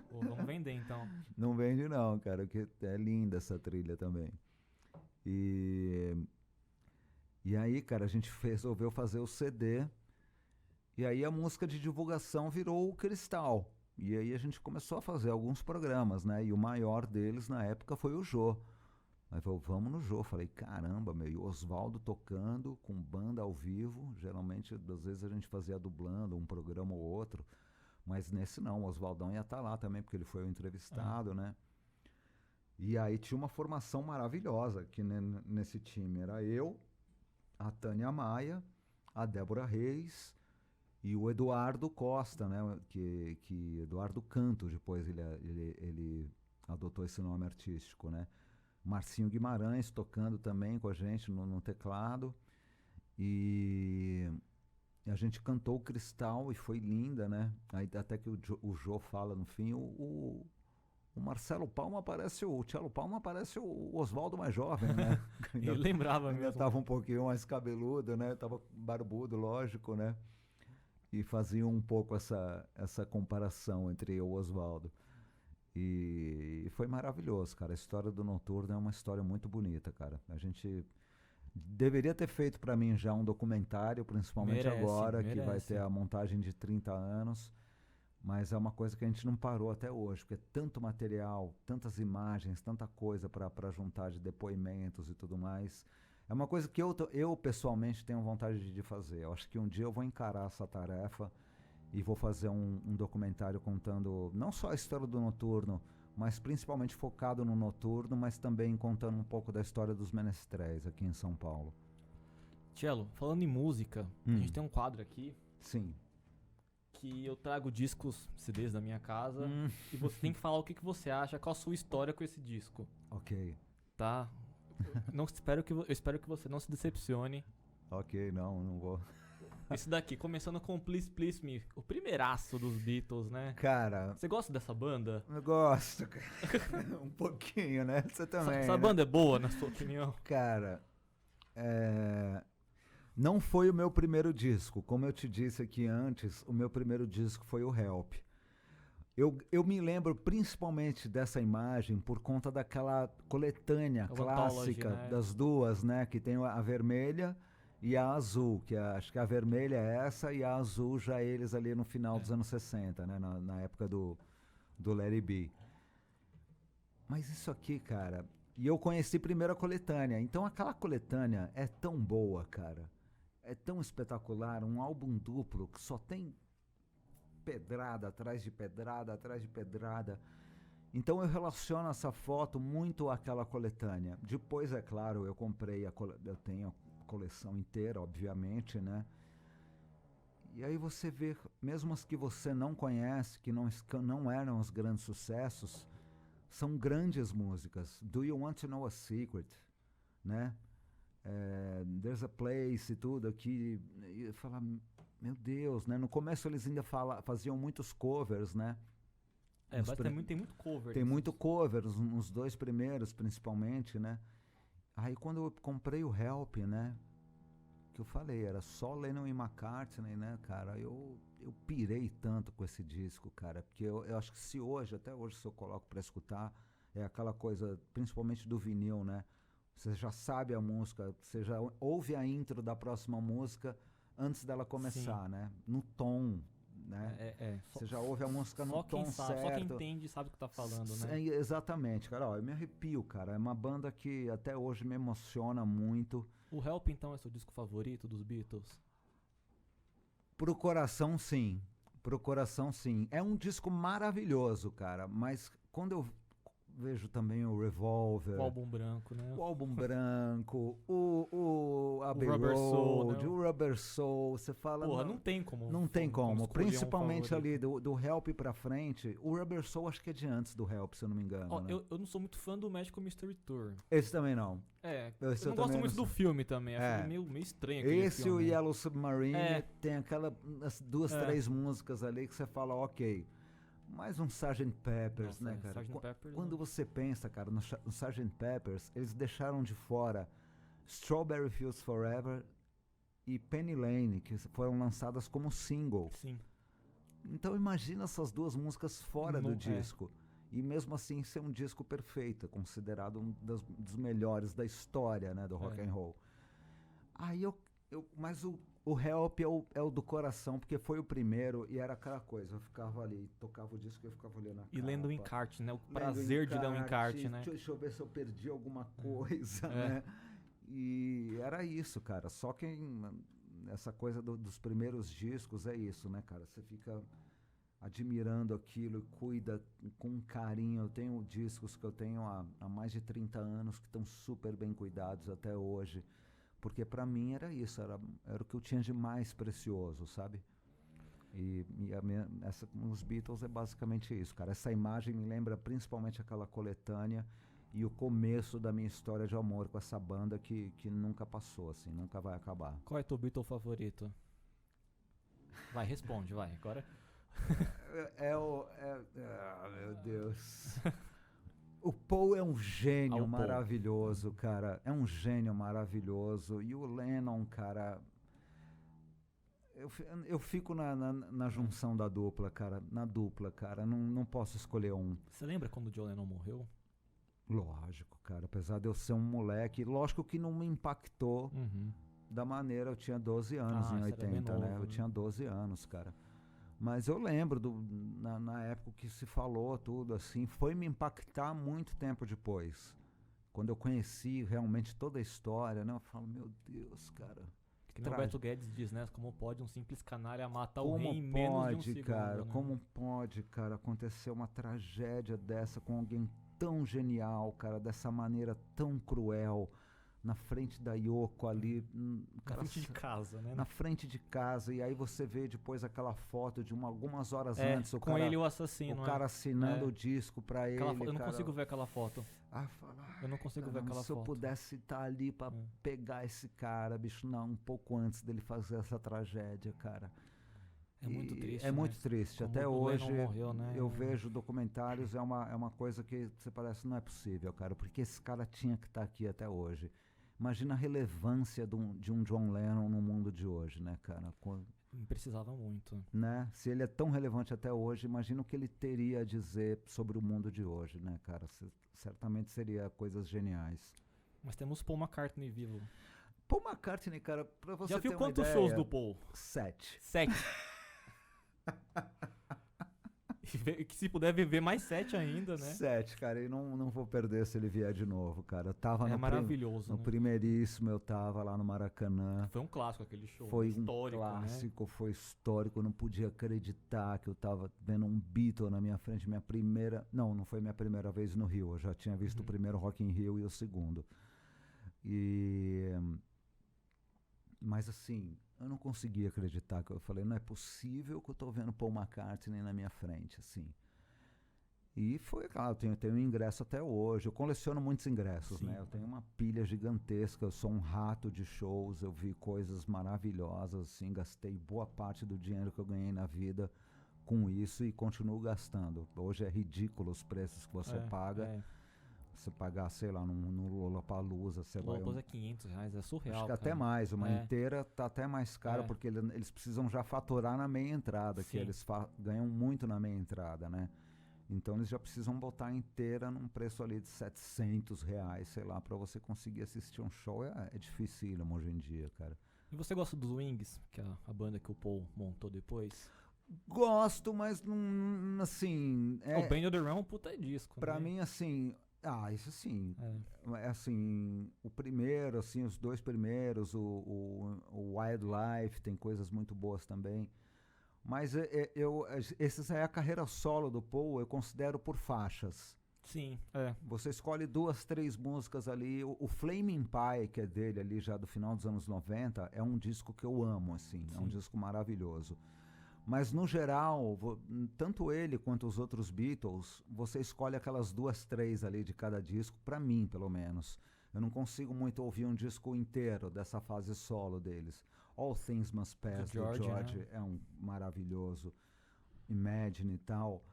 Pô, vamos vender então. Não vende não, cara, porque é linda essa trilha também. E aí, cara, a gente resolveu fazer o CD. E aí a música de divulgação virou o Cristal. E aí a gente começou a fazer alguns programas, né? E o maior deles na época foi o Jô. Aí falou, vamos no Jô. Falei, caramba, meu. E o Oswaldo tocando com banda ao vivo. Geralmente, às vezes a gente fazia dublando um programa ou outro. Mas nesse não, o Oswaldão ia estar lá também, porque ele foi o entrevistado, né? E aí tinha uma formação maravilhosa aqui nesse time. Era eu, a Tânia Maia, a Débora Reis e o Eduardo Costa, né? Que Eduardo Canto, depois ele adotou esse nome artístico, né? Marcinho Guimarães tocando também com a gente no teclado. E a gente cantou o Cristal e foi linda, né? Aí até que o Jô fala no fim, o Marcelo Palma parece o Cello Palma parece o Oswaldo mais jovem, né? Eu lembrava ainda mesmo. Tava um pouquinho mais cabeludo, né? Tava barbudo, lógico, né? E fazia um pouco essa comparação entre eu e o Oswaldo. E foi maravilhoso, cara. A história do Noturno é uma história muito bonita, cara. A gente deveria ter feito para mim já um documentário, principalmente agora, que vai ter a montagem de 30 anos. Mas é uma coisa que a gente não parou até hoje, porque é tanto material, tantas imagens, tanta coisa para juntar de depoimentos e tudo mais. É uma coisa que eu pessoalmente tenho vontade de fazer. Eu acho que um dia eu vou encarar essa tarefa e vou fazer um documentário contando não só a história do Noturno, mas principalmente focado no Noturno, mas também contando um pouco da história dos menestréis aqui em São Paulo. Cello, falando em música, a gente tem um quadro aqui. Sim. Que eu trago discos, CDs da minha casa, e você tem que falar o que você acha, qual a sua história com esse disco. Ok. Tá? Eu espero que você não se decepcione. Ok, não vou. Esse daqui, começando com Please Please Me, o primeiraço dos Beatles, né? Cara... Você gosta dessa banda? Eu gosto, cara. Um pouquinho, né? Você também, Essa banda é boa, na sua opinião? Cara, não foi o meu primeiro disco. Como eu te disse aqui antes, o meu primeiro disco foi o Help. Eu me lembro principalmente dessa imagem por conta daquela coletânea clássica, né? Das duas, né? Que tem a vermelha e a azul, que acho que a vermelha é essa e a azul já eles ali no final dos anos 60, né? Na época do Let It Be. Mas isso aqui, cara... E eu conheci primeiro a coletânea. Então aquela coletânea é tão boa, cara. É tão espetacular. Um álbum duplo que só tem pedrada atrás de pedrada, atrás de pedrada. Então eu relaciono essa foto muito àquela coletânea. Depois, é claro, eu comprei eu tenho a coleção inteira, obviamente, né? E aí você vê, mesmo as que você não conhece, que não eram os grandes sucessos, são grandes músicas. Do You Want to Know a Secret, né? There's a Place e tudo aqui. E fala, meu Deus, né? No começo eles ainda faziam muitos covers, né? Mas tem muito cover. Tem muito cover, nos dois primeiros principalmente, né? Aí quando eu comprei o Help, né? Que eu falei, era só Lennon e McCartney, né, cara? Eu pirei tanto com esse disco, cara, porque eu acho que até hoje, se eu coloco pra escutar, é aquela coisa, principalmente do vinil, né? Você já sabe a música, você já ouve a intro da próxima música antes dela começar, sim, né? No tom, né? Você já ouve a música no tom certo. Só quem entende sabe o que tá falando, né? Exatamente, cara. Ó, eu me arrepio, cara. É uma banda que até hoje me emociona muito. O Help, então, é seu disco favorito dos Beatles? Pro coração, sim. É um disco maravilhoso, cara. Mas quando eu vejo também o Revolver. O álbum branco, né? O álbum branco, o Abbey Rubber Soul, Road, né? o Rubber Soul, você fala... Porra, não tem como. Não tem como, escolher um principalmente ali favorito. do Help pra frente. O Rubber Soul acho que é de antes do Help, se eu não me engano. Ó, né? eu não sou muito fã do Magical Mystery Tour. Esse também não. Eu Esse não eu gosto também muito não do sei. filme também. É. Acho meio estranho aquele Esse e filme. o Yellow Submarine É. tem as duas, É. 3 músicas ali que você fala, ok. Mais um Sgt. Peppers, Nossa, né, cara? Sgt. Peppers, Quando né? você pensa, cara, no Sgt. Peppers, eles deixaram de fora Strawberry Fields Forever e Penny Lane, que foram lançadas como single. Sim. Então imagina essas 2 músicas fora Não- do disco. E mesmo assim ser um disco perfeito, considerado um dos melhores da história, né, do rock and roll. Aí mas o Help é o do coração, porque foi o primeiro e era aquela coisa, eu ficava ali, tocava o disco e eu ficava olhando a E capa. lendo o encarte, né? O Lendo prazer de ler um encarte, né? Deixa eu ver se eu perdi alguma coisa, É. né? E era isso, cara. Só que essa coisa dos primeiros discos é isso, né, cara? Você fica admirando aquilo e cuida com carinho. Eu tenho discos que eu tenho há mais de 30 anos que estão super bem cuidados até hoje. Porque pra mim era isso, era o que eu tinha de mais precioso, sabe? E os Beatles é basicamente isso, cara. Essa imagem me lembra principalmente aquela coletânea e o começo da minha história de amor com essa banda que nunca passou, assim, nunca vai acabar. Qual é teu Beatle favorito? Vai, responde, vai. Agora. Meu Deus. O Paul é um gênio o Paul. maravilhoso, cara. É um gênio maravilhoso. E o Lennon, cara... Eu fico na junção da dupla, cara. Na dupla, cara. Não posso escolher um. Você lembra quando o John Lennon morreu? Lógico, cara. Apesar de eu ser um moleque, lógico que não me impactou da maneira... Eu tinha 12 anos em você era bem 80, né? novo, Eu tinha 12 anos, cara. Mas eu lembro, na época que se falou tudo, assim, foi me impactar muito tempo depois. Quando eu conheci realmente toda a história, né? Eu falo, meu Deus, cara. Que nem o Beto Guedes diz, né? Como pode um simples canalha matar o Como rei em menos de um segundo, cara, né? como pode, cara, acontecer uma tragédia dessa com alguém tão genial, cara, dessa maneira tão cruel, na frente da Yoko ali, Na frente de casa, né? na frente de casa, e aí você vê depois aquela foto de algumas horas antes, com ele o assassino. o cara assinando É. o disco pra ele. Eu não cara. consigo ver aquela foto. Eu não consigo ver aquela Se eu foto. pudesse estar ali pra pegar esse cara, bicho, não, um pouco antes dele fazer essa tragédia, cara. É muito triste. É né? muito triste. Como Até o hoje Lennon morreu, né? eu vejo documentários, é uma coisa que você parece não é possível, cara, porque esse cara tinha que estar aqui até hoje. Imagina a relevância de um John Lennon no mundo de hoje, né, cara? Precisava muito. Né? Se ele é tão relevante até hoje, imagina o que ele teria a dizer sobre o mundo de hoje, né, cara? Certamente seria coisas geniais. Mas temos Paul McCartney vivo. Paul McCartney, cara, pra você Já ter viu uma quantos ideia, shows do Paul? 7. 7. Que se puder viver mais 7 ainda, né? 7, cara, e não vou perder se ele vier de novo, cara. Eu tava É maravilhoso, no né? primeiríssimo, eu tava lá no Maracanã. Foi um clássico aquele show. Foi histórico, um clássico, foi histórico. Eu não podia acreditar que eu tava vendo um Beatle na minha frente. Não foi minha primeira vez no Rio. Eu já tinha visto o primeiro Rock in Rio e o segundo. Mas assim, eu não conseguia acreditar. Eu falei, não é possível que eu tô vendo Paul McCartney na minha frente, assim. E foi, claro, eu tenho um ingresso até hoje. Eu coleciono muitos ingressos, né? Eu tenho uma pilha gigantesca, eu sou um rato de shows, eu vi coisas maravilhosas, assim, gastei boa parte do dinheiro que eu ganhei na vida com isso e continuo gastando. Hoje é ridículo os preços que você paga. Você pagar, sei lá, no Lollapalooza, você vai... Lollapalooza é R$500, é surreal. Acho que cara. até mais, uma inteira tá até mais cara, porque eles precisam já faturar na meia entrada, que eles ganham muito na meia entrada, né? Então eles já precisam botar inteira num preço ali de R$700, sei lá, pra você conseguir assistir um show. É dificílimo hoje em dia, cara. E você gosta dos Wings, que é a banda que o Paul montou depois? Gosto, mas não, assim... O Band of the Run é um puta disco, pra né? mim, assim... isso sim. É assim, o primeiro, assim, os 2 primeiros, o Wildlife, tem coisas muito boas também. Mas esses aí, a carreira solo do Paul, eu considero por faixas. Sim, é. Você escolhe 2, 3 músicas ali. O Flaming Pie, que é dele ali já do final dos anos 90, é um disco que eu amo, assim. Sim. É um disco maravilhoso. Mas, no geral, tanto ele quanto os outros Beatles, você escolhe aquelas 2, 3 ali de cada disco, pra mim, pelo menos. Eu não consigo muito ouvir um disco inteiro dessa fase solo deles. All Things Must Pass, do George, né? é um maravilhoso. Imagine e tal.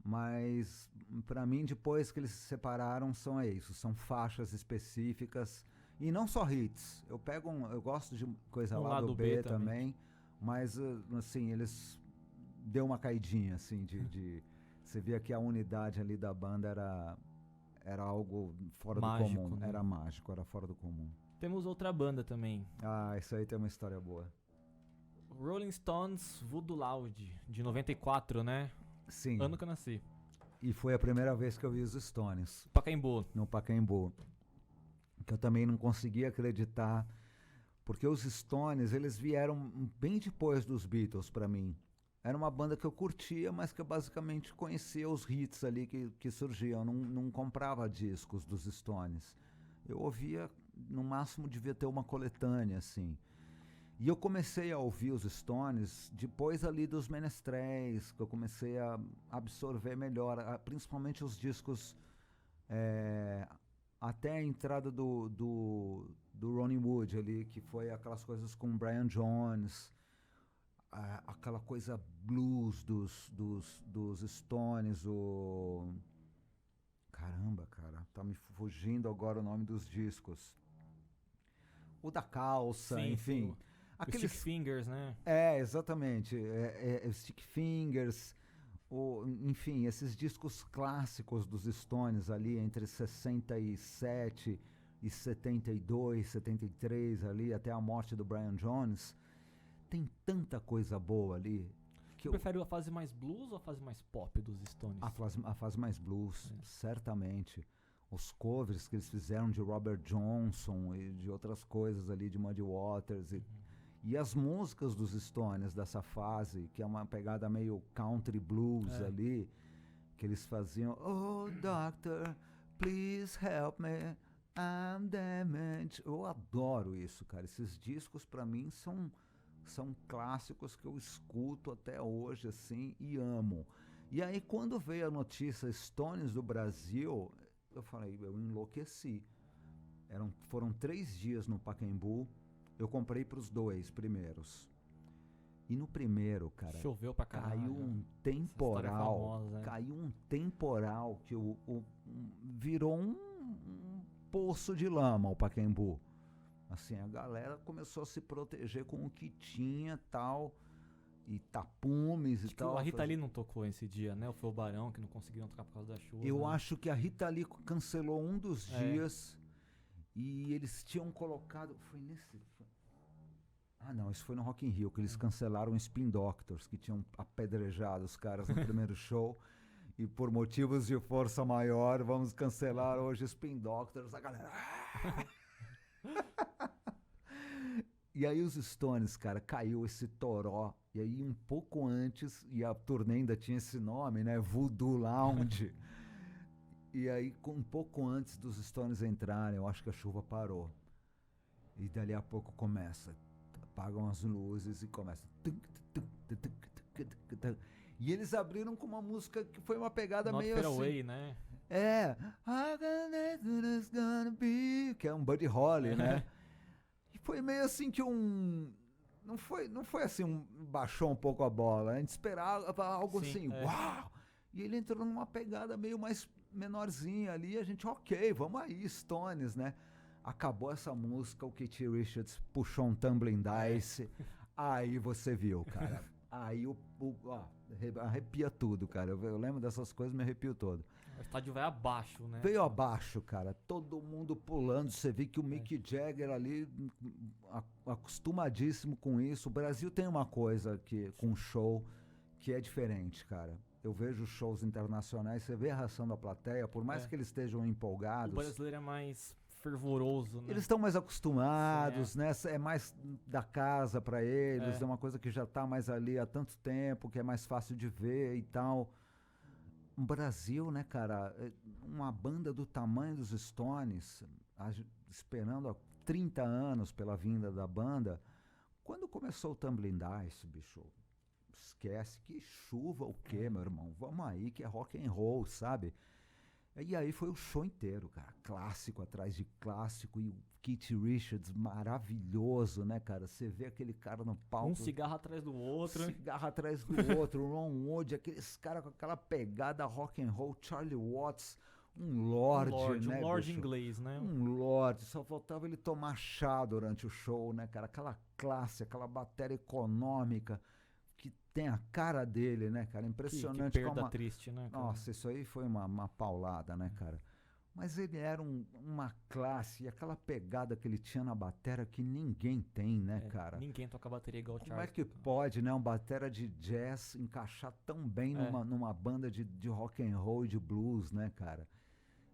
Mas, pra mim, depois que eles se separaram, são isso. São faixas específicas. E não só hits. Eu gosto de coisa Um lá lado do B B também. também. Mas, assim, eles deu uma caidinha, assim, você via que a unidade ali da banda era algo fora Mágico, do comum. né? Era mágico, era fora do comum. Temos outra banda também. Ah, isso aí tem uma história boa. Rolling Stones Voodoo Loud, de 94, né? Sim. Ano que eu nasci. E foi a primeira vez que eu vi os Stones. Pacaembu. No Pacaembu. Que eu também não conseguia acreditar. Porque os Stones, eles vieram bem depois dos Beatles pra mim. Era uma banda que eu curtia, mas que eu basicamente conhecia os hits ali que surgiam. Não comprava discos dos Stones. Eu ouvia, no máximo devia ter uma coletânea, assim. E eu comecei a ouvir os Stones depois ali dos Menestréis, que eu comecei a absorver melhor, principalmente os discos, até a entrada do Ronnie Wood ali, que foi aquelas coisas com Brian Jones, aquela coisa blues dos Stones, Caramba, cara, tá me fugindo agora o nome dos discos. O da calça, Sim, enfim. sim, Stick Fingers, né? Exatamente. Stick Fingers, enfim, esses discos clássicos dos Stones ali entre 67 e 72, 73 ali, até a morte do Brian Jones. Tem tanta coisa boa ali. Você prefere a fase mais blues ou a fase mais pop dos Stones? A fase mais blues, certamente. Os covers que eles fizeram de Robert Johnson e de outras coisas ali, de Muddy Waters. E as músicas dos Stones dessa fase, que é uma pegada meio country blues ali, que eles faziam: Oh, doctor, please help me, I'm damaged. Eu adoro isso, cara. Esses discos pra mim são clássicos que eu escuto até hoje, assim, e amo. E aí, quando veio a notícia Stones do Brasil, eu falei, eu enlouqueci. Foram 3 dias no Pacaembu, eu comprei pros 2 primeiros. E no primeiro, cara, choveu pra caralho. caiu um temporal, famosa, caiu um temporal que virou um poço de lama o Pacaembu. Assim, a galera começou a se proteger com o que tinha tal, e tapumes e tal. A Rita Lee não tocou esse dia, né? Ou foi o Barão que não conseguiram tocar por causa da chuva. Eu acho que a Rita Lee cancelou um dos dias e eles tinham colocado... Ah, não, isso foi no Rock in Rio, que eles cancelaram o Spin Doctors, que tinham apedrejado os caras no primeiro show. E por motivos de força maior, vamos cancelar hoje Spin Doctors. A galera... E aí os Stones, cara, caiu esse toró. E aí um pouco antes, e a turnê ainda tinha esse nome, né? Voodoo Lounge. E aí um pouco antes dos Stones entrarem, eu acho que a chuva parou. E dali a pouco começa. Apagam as luzes e começa. E eles abriram com uma música que foi uma pegada Not meio Far assim. Away, né? Que é um Buddy Holly, né? E foi meio assim que não foi assim, baixou um pouco a bola. A gente esperava algo assim, uau! E ele entrou numa pegada meio mais menorzinha ali, a gente, ok, vamos aí, Stones, né? Acabou essa música, o Keith Richards puxou um Tumbling Dice, aí você viu, cara. Aí arrepia tudo, cara. Eu lembro dessas coisas, me arrepio todo. O estádio vai abaixo, né? Veio abaixo, cara. Todo mundo pulando. Você vê que o Mick Jagger ali, acostumadíssimo com isso. O Brasil tem uma coisa com show que é diferente, cara. Eu vejo shows internacionais, você vê a reação da plateia, por mais que eles estejam empolgados. O brasileiro é mais fervoroso, né? Eles estão mais acostumados, né? É mais da casa pra eles, é uma coisa que já tá mais ali há tanto tempo, que é mais fácil de ver e tal. Brasil, né, cara, uma banda do tamanho dos Stones, esperando há 30 anos pela vinda da banda, quando começou o Tumbling Dice, bicho, esquece, que chuva o quê, meu irmão? Vamos aí, que é rock and roll, sabe? E aí foi o show inteiro, cara, clássico atrás de clássico, e o Keith Richards maravilhoso, né, cara? Você vê aquele cara no palco... Um cigarro atrás do outro. Cigarro atrás do outro, Ron Wood, aqueles caras com aquela pegada rock and roll, Charlie Watts, um lorde, né, um lorde bicho? inglês, né? Um lorde, só faltava ele tomar chá durante o show, né, cara? Aquela classe, aquela bateria econômica que tem a cara dele, né, cara? Impressionante. Que perda triste, né, cara? Nossa, isso aí foi uma paulada, né, cara? Mas ele era uma classe, e aquela pegada que ele tinha na bateria que ninguém tem, né, cara? Ninguém toca bateria igual o Charlie. Como é que pode, né, um batera de jazz encaixar tão bem numa banda de rock and roll e de blues, né, cara?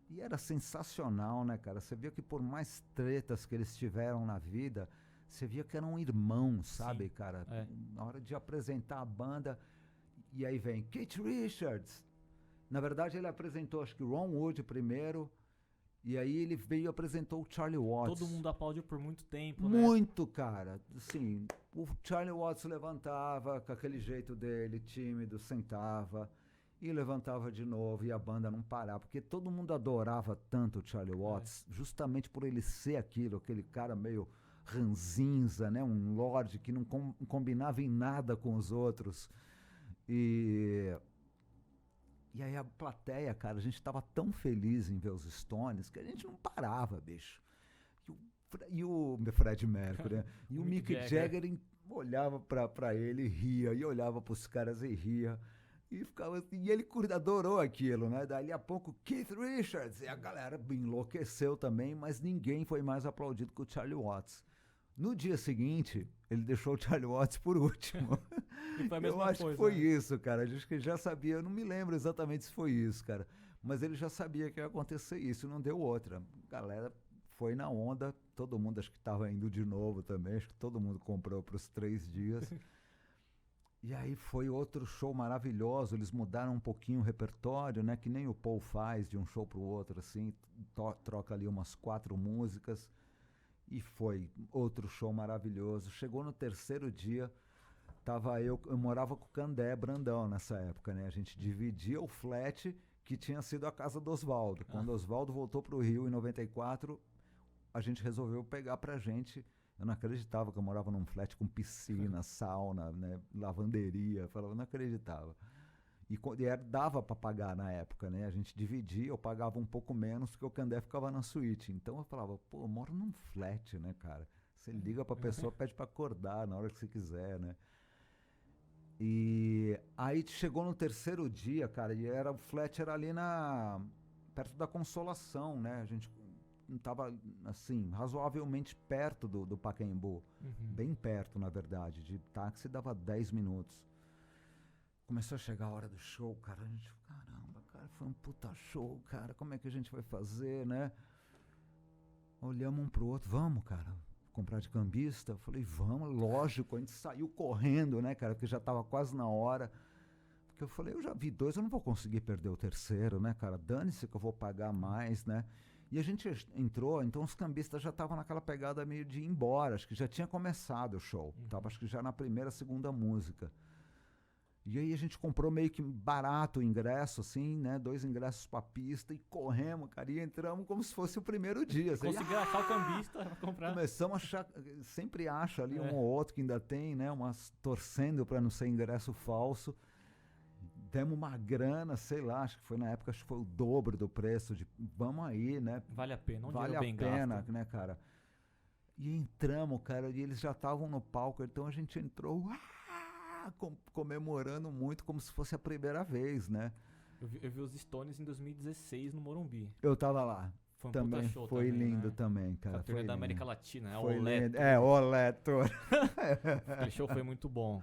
E era sensacional, né, cara? Você via que por mais tretas que eles tiveram na vida, você via que eram irmãos, sabe, Sim, cara? Na hora de apresentar a banda, e aí vem Keith Richards. Na verdade, ele apresentou, acho que Ron Wood primeiro, e aí ele veio e apresentou o Charlie Watts. Todo mundo aplaudiu por muito tempo, né? Muito, cara. Assim, o Charlie Watts levantava com aquele jeito dele, tímido, sentava e levantava de novo, e a banda não parava, porque todo mundo adorava tanto o Charlie Watts, justamente por ele ser aquilo, aquele cara meio ranzinza, né? Um lorde que não combinava em nada com os outros. E aí a plateia, cara, a gente tava tão feliz em ver os Stones que a gente não parava, bicho. E o Fred Mercury, né? E o Mick Jagger olhava pra ele e ria, e olhava pros caras e ria. E ficava assim, e ele adorou aquilo, né? Dali a pouco, Keith Richards, e a galera enlouqueceu também, mas ninguém foi mais aplaudido que o Charlie Watts. No dia seguinte, ele deixou o Charlie Watts por último. E foi a mesma eu acho coisa, que foi né? isso, cara. Acho que ele já sabia, eu não me lembro exatamente se foi isso, cara. Mas ele já sabia que ia acontecer isso, não deu outra. A galera foi na onda, todo mundo acho que estava indo de novo também, acho que todo mundo comprou para os 3 dias. E aí foi outro show maravilhoso, eles mudaram um pouquinho o repertório, né? Que nem o Paul faz de um show pro outro, assim, troca ali umas 4 músicas. E foi outro show maravilhoso. Chegou no 3º dia, eu morava com o Candé Brandão nessa época, né? A gente dividia o flat que tinha sido a casa do Oswaldo. Quando o Oswaldo voltou pro Rio em 94, a gente resolveu pegar pra gente. Eu não acreditava que eu morava num flat com piscina, sauna, né, lavanderia. Eu falava, não acreditava. E dava para pagar na época, né? A gente dividia, eu pagava um pouco menos porque o Candé ficava na suíte. Então eu falava, pô, eu moro num flat, né, cara? Você liga pra pessoa, pede para acordar na hora que você quiser, né? E aí chegou no 3º dia, cara, e o flat era ali perto da Consolação, né? A gente estava, assim, razoavelmente perto do Pacaembu. Bem perto, na verdade. De táxi dava 10 minutos. Começou a chegar a hora do show, cara. A gente, caramba, cara, foi um puta show, cara. Como é que a gente vai fazer, né? Olhamos um pro outro. Vamos, cara, comprar de cambista? Eu falei, vamos, lógico. A gente saiu correndo, né, cara? Porque já tava quase na hora. Porque eu falei, eu já vi 2, eu não vou conseguir perder o 3º, né, cara? Dane-se que eu vou pagar mais, né? E a gente entrou, então os cambistas já estavam naquela pegada meio de ir embora. Acho que já tinha começado o show. Tava, acho que já na primeira, segunda música. E aí a gente comprou meio que barato o ingresso, assim, né? 2 ingressos pra pista e corremos, cara. E entramos como se fosse o primeiro dia. Assim, conseguiu achar o cambista pra comprar. Começamos a achar, sempre acha ali um ou outro que ainda tem, né? Umas torcendo pra não ser ingresso falso. Demos uma grana, sei lá, acho que foi na época, acho que foi o dobro do preço de, vamos aí, né? Vale a pena, vale a pena, né, cara? E entramos, cara, e eles já estavam no palco, então a gente entrou comemorando muito, como se fosse a primeira vez, né? Eu vi os Stones em 2016 no Morumbi. Eu tava lá. Foi um também puta show foi também, lindo né? também, cara. Foi da América Latina, né? Foi Olé. lindo. Olé, Tour. Aquele show foi muito bom.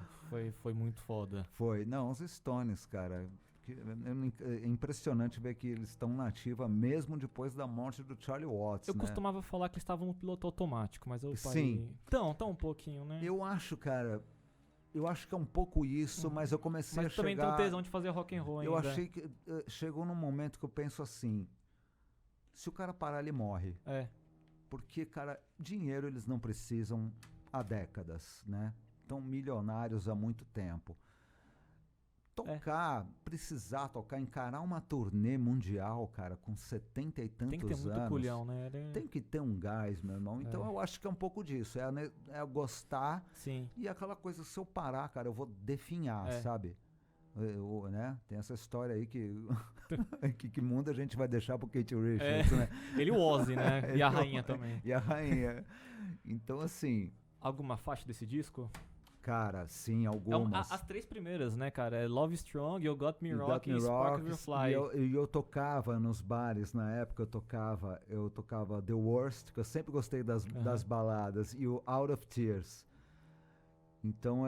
Foi muito foda. Foi. Não, os Stones, cara. É impressionante ver que eles estão na ativa mesmo depois da morte do Charlie Watts, Eu né? costumava falar que eles estavam no piloto automático, mas eu parei... Sim. Então um pouquinho, né? Eu acho, cara, Eu acho que é um pouco isso, mas eu comecei a Mas também tem chegar... um tesão de fazer rock and roll ainda. Eu achei que chegou num momento que eu penso assim, se o cara parar, ele morre. É, Porque, cara, dinheiro eles não precisam há décadas, né? Estão milionários há muito tempo. Precisar tocar, encarar uma turnê mundial, cara, com 70 e tantos tem que ter muito anos. culhão, né? Tem que ter um gás, meu irmão. Então eu acho que é um pouco disso. É gostar Sim. e aquela coisa, se eu parar, cara, eu vou definhar, É. sabe? Né? Tem essa história aí que que mundo a gente vai deixar pro Kate Richards, né? Ele e o Ozzy, né? E a rainha também. E a rainha. Então, assim, Alguma faixa desse disco? cara, sim, algumas. As 3 primeiras, né, cara? É Love Strong, You Got Me You Rock Got e Me Spark Rock, Will Fly. e eu tocava nos bares, na época eu tocava The Worst, que eu sempre gostei das baladas, e o Out of Tears. Então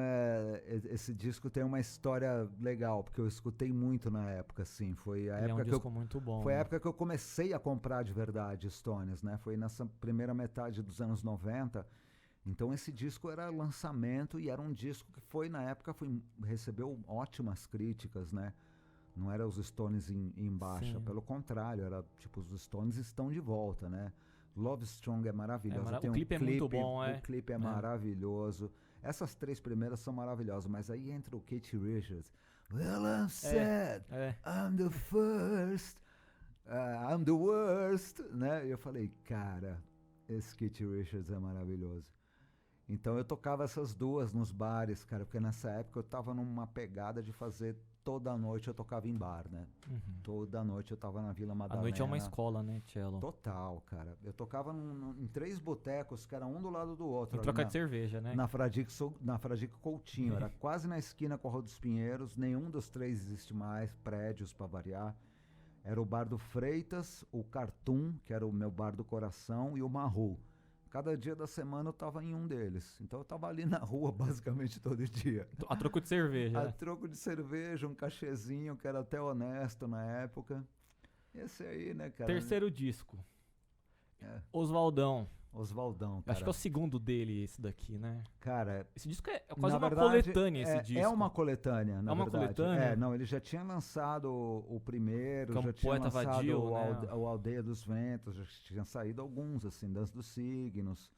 esse disco tem uma história legal, porque eu escutei muito na época, assim, foi a Ele época é um disco muito bom. foi a né? época que eu comecei a comprar de verdade Stones, né? Foi nessa primeira metade dos anos 90. Então esse disco era lançamento e era um disco que foi, na época, recebeu ótimas críticas, né? Não era os Stones em baixa, Sim. pelo contrário, era tipo, os Stones estão de volta, né? Love Strong é maravilhoso. Tem O clipe é muito bom, O clipe é maravilhoso. Essas 3 primeiras são maravilhosas, mas aí entra o Kate Richards. Well, I'm sad, I'm the first, I'm the worst, né? E eu falei, cara, esse Kate Richards é maravilhoso. Então eu tocava essas 2 nos bares, cara, porque nessa época eu tava numa pegada de fazer toda noite eu tocava em bar, né? Toda noite eu tava na Vila Madalena. A noite é uma escola, né, cello? Total, cara. Eu tocava em 3 botecos, que era um do lado do outro. Em troca de cerveja, né? Na Fradique Coutinho, era quase na esquina com a Rua dos Pinheiros, nenhum dos 3 existe mais, prédios pra variar. Era o bar do Freitas, o Cartoon, que era o meu bar do coração, e o Marru. Cada dia da semana eu tava em um deles. Então eu tava ali na rua basicamente todo dia. A troco de cerveja. A troco de cerveja, um cachezinho que era até honesto na época. Esse aí, né, cara? Terceiro disco. Oswaldão. Oswaldão, cara. Acho que é o segundo dele esse daqui, né? Cara, esse disco é quase na uma verdade, coletânea, esse disco. É uma coletânea, na verdade. Coletânea? Não, ele já tinha lançado o primeiro, Como já tinha Poeta lançado Vadio, o Aldeia dos Ventos, já tinha saído alguns, assim, Dança dos Signos.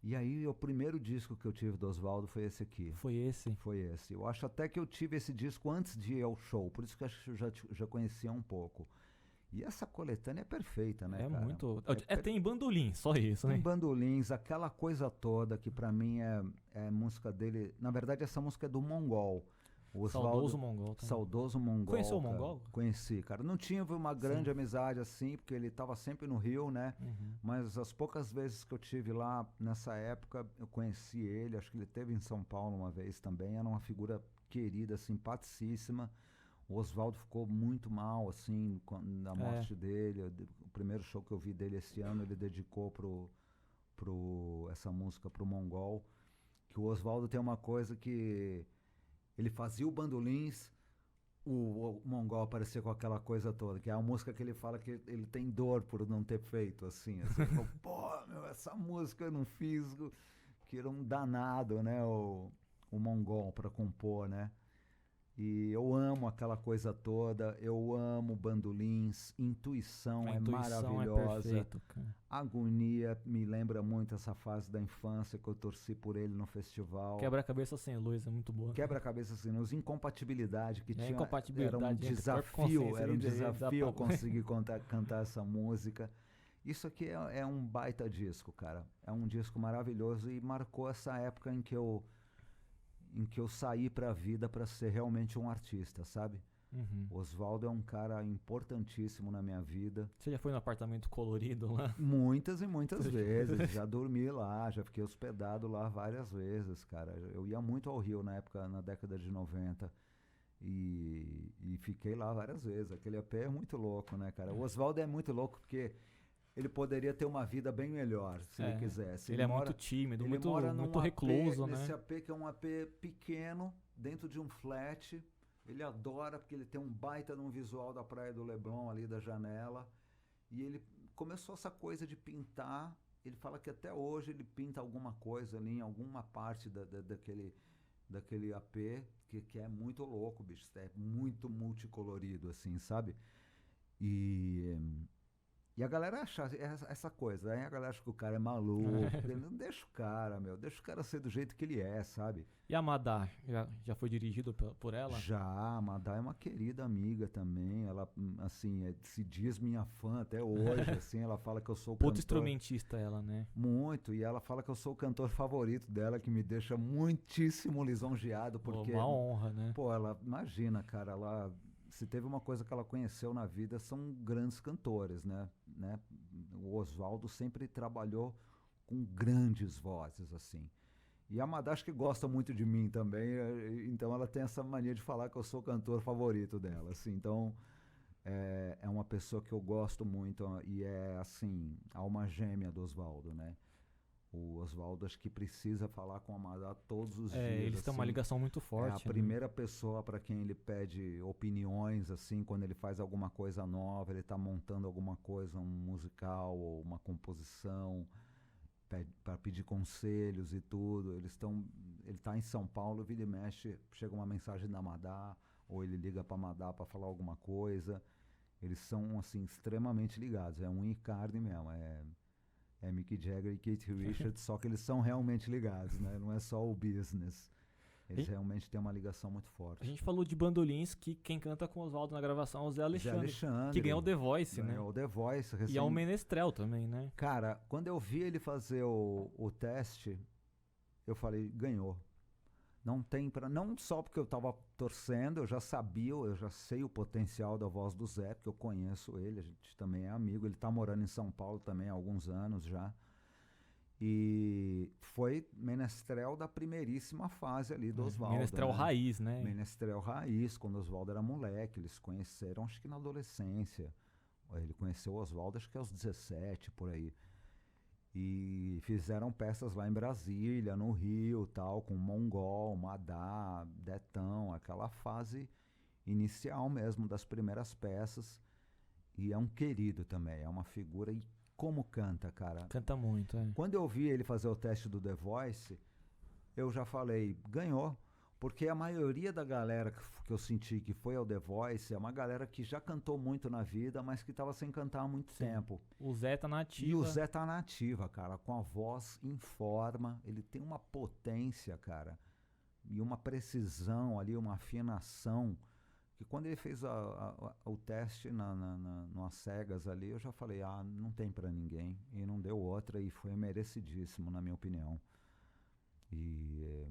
E aí, o primeiro disco que eu tive do Oswaldo foi esse aqui. Foi esse? Foi esse. Eu acho até que eu tive esse disco antes de ir ao show, por isso que eu acho que eu já conhecia um pouco. E essa coletânea é perfeita, né, cara? Muito... tem bandolim, só isso, né? Tem bandolins, aquela coisa toda que pra mim é música dele. Na verdade, essa música é do Mongol. O Saudoso Mongol também. Saudoso Mongol. Conheceu o cara. Mongol? Conheci, cara. Não tive uma grande amizade assim, porque ele tava sempre no Rio, né? Mas as poucas vezes que eu tive lá, nessa época, eu conheci ele. Acho que ele esteve em São Paulo uma vez também. Era uma figura querida, simpaticíssima. O Oswaldo ficou muito mal, assim, na morte dele. O primeiro show que eu vi dele esse ano, ele dedicou essa música pro Mongol. Que o Oswaldo tem uma coisa que ele fazia o bandolins, o Mongol aparecia com aquela coisa toda, que é a música que ele fala que ele tem dor por não ter feito, assim. Falou, pô, meu, essa música eu não fiz, que era um danado, né, o Mongol pra compor, né. E eu amo aquela coisa toda, eu amo bandolins, intuição é maravilhosa. É perfeito, cara. Agonia me lembra muito essa fase da infância que eu torci por ele no festival. Quebra-cabeça sem luz é muito boa. Quebra-cabeça sem luz, incompatibilidade que tinha. Incompatibilidade Era um desafio eu conseguir cantar essa música. Isso aqui é um baita disco, cara. É um disco maravilhoso e marcou essa época em que eu saí pra vida pra ser realmente um artista, sabe? Oswaldo é um cara importantíssimo na minha vida. Você já foi no apartamento colorido lá? Muitas e muitas vezes. Já dormi lá, já fiquei hospedado lá várias vezes, cara. Eu ia muito ao Rio na época, na década de 90. E fiquei lá várias vezes. Aquele AP é muito louco, né, cara? O Oswaldo é muito louco porque ele poderia ter uma vida bem melhor, se ele quisesse. Ele é muito tímido, muito recluso, né? Nesse AP que é um AP pequeno, dentro de um flat. Ele adora porque ele tem um baita num visual da Praia do Leblon ali da janela. E ele começou essa coisa de pintar. Ele fala que até hoje ele pinta alguma coisa ali em alguma parte daquele AP, que é muito louco, bicho. É muito multicolorido, assim, sabe? E, e a galera acha essa coisa, aí a galera acha que o cara é maluco. Não deixa o cara, meu. Deixa o cara ser do jeito que ele é, sabe? E a Madá, já foi dirigido por ela? Já, a Madá é uma querida amiga também. Ela, assim, se diz minha fã até hoje, assim. Ela fala que eu sou o Puta cantor... instrumentista ela, né? Muito, e ela fala que eu sou o cantor favorito dela, que me deixa muitíssimo lisonjeado, porque... Uma honra, né? Pô, ela, imagina, cara, ela... Se teve uma coisa que ela conheceu na vida, são grandes cantores, né? O Oswaldo sempre trabalhou com grandes vozes, assim. E a Madá acho que gosta muito de mim também, então ela tem essa mania de falar que eu sou o cantor favorito dela, assim. Então, é uma pessoa que eu gosto muito e é, assim, a alma gêmea do Oswaldo, né? O Oswaldo acho que precisa falar com a Madá todos os dias. Eles têm uma assim. ligação muito forte. É a primeira pessoa para quem ele pede opiniões, assim, quando ele faz alguma coisa nova, ele está montando alguma coisa, um musical ou uma composição, para pedir conselhos e tudo. Ele está em São Paulo, vira e mexe, chega uma mensagem da Madá, ou ele liga para a Madá para falar alguma coisa. Eles são, assim, extremamente ligados. É um e carne mesmo. É Mick Jagger e Keith Richards, só que eles são realmente ligados, né? Não é só o business. Eles realmente têm uma ligação muito forte. A gente falou de bandolins, que quem canta com o Oswaldo na gravação é o Zé Alexandre. Que ganhou o The Voice, né? Ganhou o The Voice. E é um menestrel também, né? Cara, quando eu vi ele fazer o teste, eu falei, ganhou. Não tem pra... Não só porque eu tava torcendo, eu já sei o potencial da voz do Zé, porque eu conheço ele, a gente também é amigo. Ele tá morando em São Paulo também há alguns anos já. E foi menestrel da primeiríssima fase ali do Oswaldo. Menestrel raiz, né? Menestrel raiz, quando o Oswaldo era moleque. Eles conheceram, acho que na adolescência. Ele conheceu o Oswaldo, acho que aos 17, por aí. E fizeram peças lá em Brasília, no Rio, tal, com Mongol, Madá, Detão, aquela fase inicial mesmo das primeiras peças. E é um querido também, é uma figura. E como canta, cara? Canta muito, é. Quando eu vi ele fazer o teste do The Voice, eu já falei, ganhou. Porque a maioria da galera que eu senti que foi ao The Voice é uma galera que já cantou muito na vida, mas que estava sem cantar há muito tempo. O Zé tá na ativa. E o Zé tá na ativa, cara, com a voz em forma. Ele tem uma potência, cara, e uma precisão ali, uma afinação. Que quando ele fez o teste nas cegas ali, eu já falei, não tem pra ninguém. E não deu outra, e foi merecidíssimo, na minha opinião. E...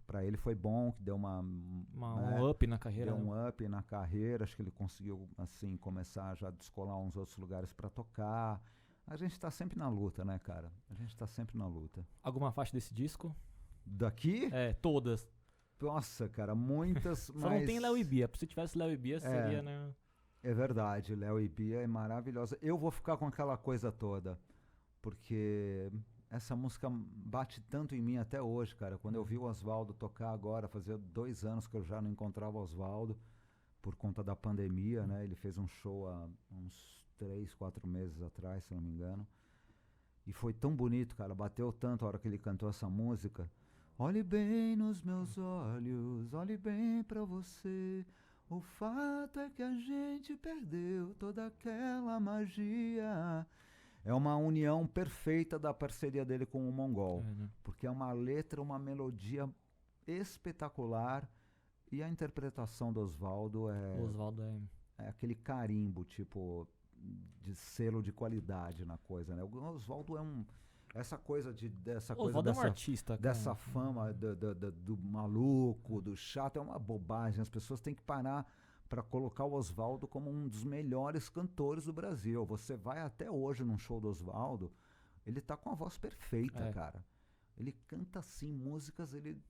para ele foi bom, que deu um up na carreira. Deu um up na carreira, acho que ele conseguiu assim começar já a descolar uns outros lugares para tocar. A gente tá sempre na luta, né, cara? A gente tá sempre na luta. Alguma faixa desse disco? Daqui? É, todas. Nossa, cara, muitas. Só não tem Léo e Bia. Se tivesse Léo e Bia, seria, né? É verdade, Léo e Bia é maravilhosa. Eu vou ficar com aquela coisa toda, porque essa música bate tanto em mim até hoje, cara. Quando eu vi o Oswaldo tocar agora, fazia 2 anos que eu já não encontrava o Oswaldo, por conta da pandemia, né? Ele fez um show há uns 3, 4 meses atrás, se não me engano. E foi tão bonito, cara. Bateu tanto a hora que ele cantou essa música. Olhe bem nos meus olhos, olhe bem pra você. O fato é que a gente perdeu toda aquela magia. É uma união perfeita da parceria dele com o Mongol. Né? Porque é uma letra, uma melodia espetacular. E a interpretação do Oswaldo é aquele carimbo, tipo, de selo de qualidade na coisa, né? O Oswaldo essa coisa dessa coisa Oswaldo é um artista, cara. Dessa fama do maluco, do chato, é uma bobagem. As pessoas têm que parar para colocar o Oswaldo como um dos melhores cantores do Brasil. Você vai até hoje num show do Oswaldo, ele tá com a voz perfeita, cara. Ele canta assim músicas, ele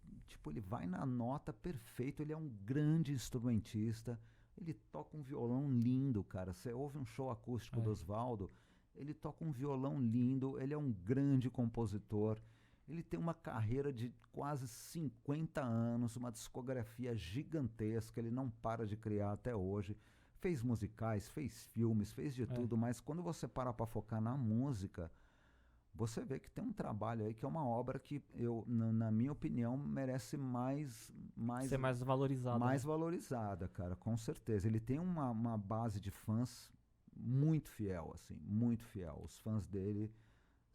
vai na nota perfeito, ele é um grande instrumentista, ele toca um violão lindo, cara. Você ouve um show acústico do Oswaldo, ele toca um violão lindo, ele é um grande compositor. Ele tem uma carreira de quase 50 anos, uma discografia gigantesca, ele não para de criar até hoje. Fez musicais, fez filmes, fez de tudo, mas quando você para focar na música, você vê que tem um trabalho aí que é uma obra que na minha opinião, merece Ser mais valorizado. mais Né? valorizada, cara, com certeza. Ele tem uma base de fãs muito fiel, assim, muito fiel. Os fãs dele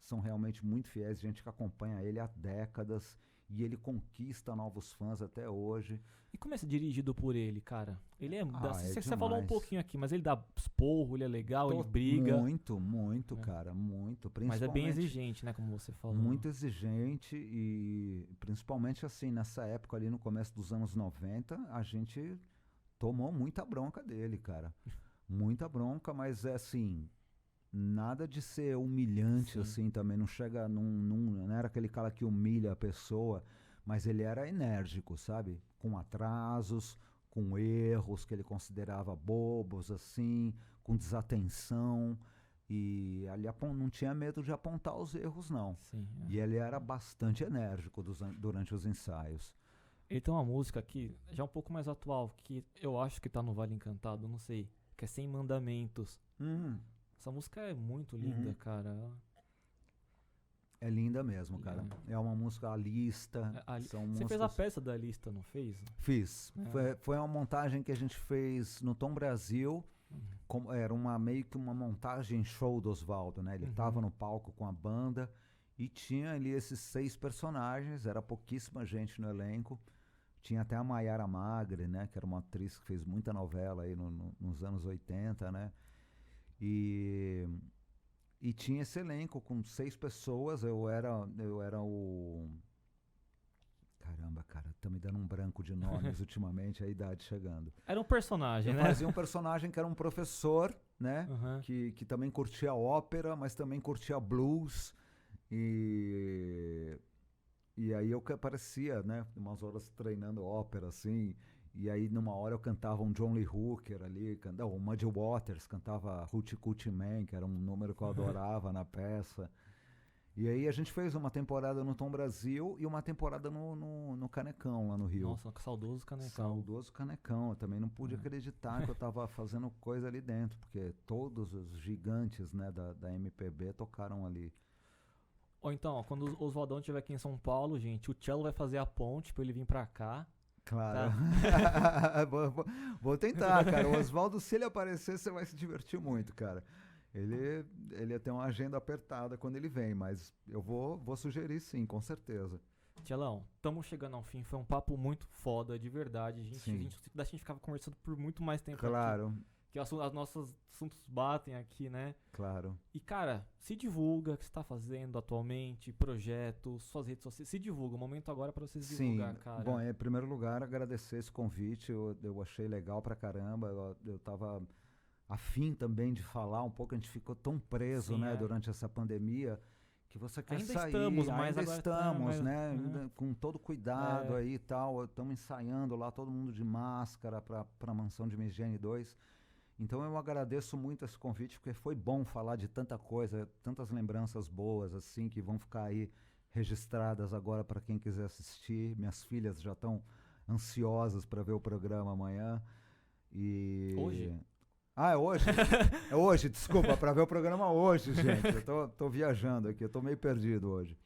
são realmente muito fiéis, gente que acompanha ele há décadas e ele conquista novos fãs até hoje. E como é ser dirigido por ele, cara? Ele é. Você falou um demais. pouquinho aqui, mas ele dá esporro, ele é legal, ele briga. Muito, É. cara, muito. Mas é bem Principalmente exigente, né? Como você falou. muito exigente e principalmente assim, nessa época ali no começo dos anos 90, a gente tomou muita bronca dele, cara. Muita bronca, mas é assim, nada de ser humilhante. Sim. Assim, também não chega, não era aquele cara que humilha a pessoa, mas ele era enérgico, sabe? Com atrasos, com erros que ele considerava bobos, assim, com desatenção. E ali não tinha medo de apontar os erros, não. Sim, é. E ele era bastante enérgico durante os ensaios. Ele tem uma música aqui, já um pouco mais atual, que eu acho que tá no Vale Encantado, não sei, que é Sem Mandamentos. Essa música é muito linda, cara. É linda mesmo, cara. É uma música, a lista. Você fez a peça da lista, não fez? Fiz. Foi uma montagem que a gente fez no Tom Brasil. Era meio que uma montagem show do Oswaldo, né? Ele tava no palco com a banda e tinha ali esses 6 personagens, era pouquíssima gente no elenco. Tinha até a Maiara Magre, né? Que era uma atriz que fez muita novela aí nos anos 80, né? E tinha esse elenco com 6 pessoas. Eu era o... Caramba, cara, tá me dando um branco de nomes ultimamente, a idade chegando. Era um personagem, né? Fazia um personagem que era um professor, né? Que também curtia ópera, mas também curtia blues. E aí eu que aparecia, né? Umas horas treinando ópera, assim. E aí numa hora eu cantava um John Lee Hooker ali, o Muddy Waters cantava Hoochie Coochie Man, que era um número que eu adorava na peça. E aí a gente fez uma temporada no Tom Brasil e uma temporada no Canecão, lá no Rio. Nossa, saudoso Canecão. Saudoso Canecão. Eu também não pude acreditar que eu tava fazendo coisa ali dentro, porque todos os gigantes, né, da MPB tocaram ali. Ou então, ó, quando o Oswaldão estiver aqui em São Paulo, gente, o Cello vai fazer a ponte pra ele vir pra cá. Claro. Tá? Vou tentar, cara. O Oswaldo, se ele aparecer, você vai se divertir muito, cara. Ele tem uma agenda apertada quando ele vem, mas eu vou sugerir sim, com certeza. Tchelão, estamos chegando ao fim. Foi um papo muito foda, de verdade. A gente ficava conversando por muito mais tempo. Claro. Aqui, que os nossos assuntos batem aqui, né? Claro. E, cara, se divulga o que você tá fazendo atualmente, projetos, suas redes sociais. Se divulga, o momento agora é pra vocês divulgar, cara. Bom, em primeiro lugar, agradecer esse convite. Eu achei legal pra caramba. Eu tava afim também de falar um pouco. A gente ficou tão preso, né, durante essa pandemia, que você quer ainda sair. Ainda estamos, né? Ainda com todo cuidado aí e tal. Estamos ensaiando lá, todo mundo de máscara pra Mansão de Higiene 2. Então eu agradeço muito esse convite, porque foi bom falar de tanta coisa, tantas lembranças boas, assim, que vão ficar aí registradas agora para quem quiser assistir. Minhas filhas já estão ansiosas para ver o programa amanhã. Hoje? Ah, é hoje? É hoje, desculpa, para ver o programa hoje, gente. Eu tô viajando aqui, eu tô meio perdido hoje.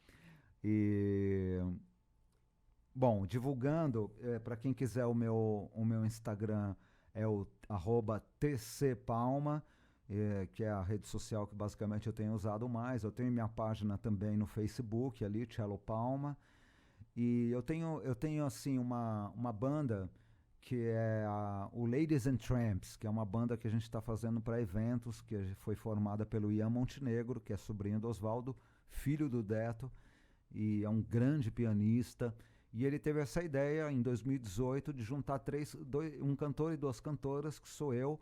Bom, divulgando, para quem quiser o meu Instagram é o @tcpalma, que é a rede social que basicamente eu tenho usado mais. Eu tenho minha página também no Facebook, ali, Cello Palma. E eu tenho assim, uma banda que é o Ladies and Tramps, que é uma banda que a gente está fazendo para eventos, que foi formada pelo Ian Montenegro, que é sobrinho do Oswaldo, filho do Deto, e é um grande pianista. E ele teve essa ideia, em 2018, de juntar um cantor e 2 cantoras, que sou eu,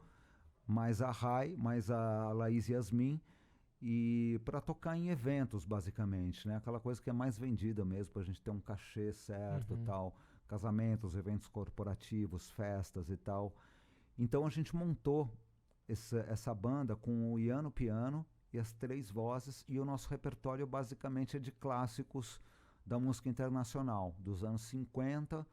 mais a Rai, mais a Laís Yasmin, e para tocar em eventos, basicamente, né? Aquela coisa que é mais vendida mesmo, para a gente ter um cachê certo e tal. Casamentos, eventos corporativos, festas e tal. Então a gente montou essa banda com o Ian no piano e as 3 vozes, e o nosso repertório basicamente é de clássicos da música internacional, dos anos 50,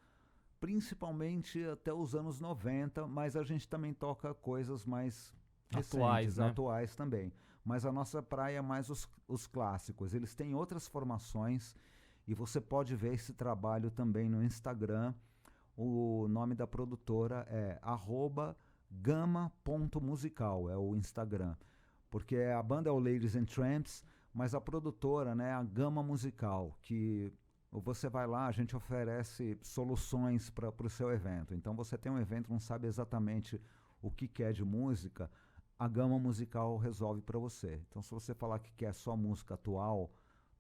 principalmente até os anos 90, mas a gente também toca coisas mais recentes, atuais, né? atuais também. mas a nossa praia é mais os clássicos. Eles têm outras formações e você pode ver esse trabalho também no Instagram. O nome da produtora é @gama.musical, é o Instagram. Porque a banda é o Ladies and Tramps, mas a produtora, né, é a Gama Musical, que você vai lá, a gente oferece soluções para o seu evento. Então você tem um evento, não sabe exatamente o que quer de música, a Gama Musical resolve para você. Então se você falar que quer só música atual,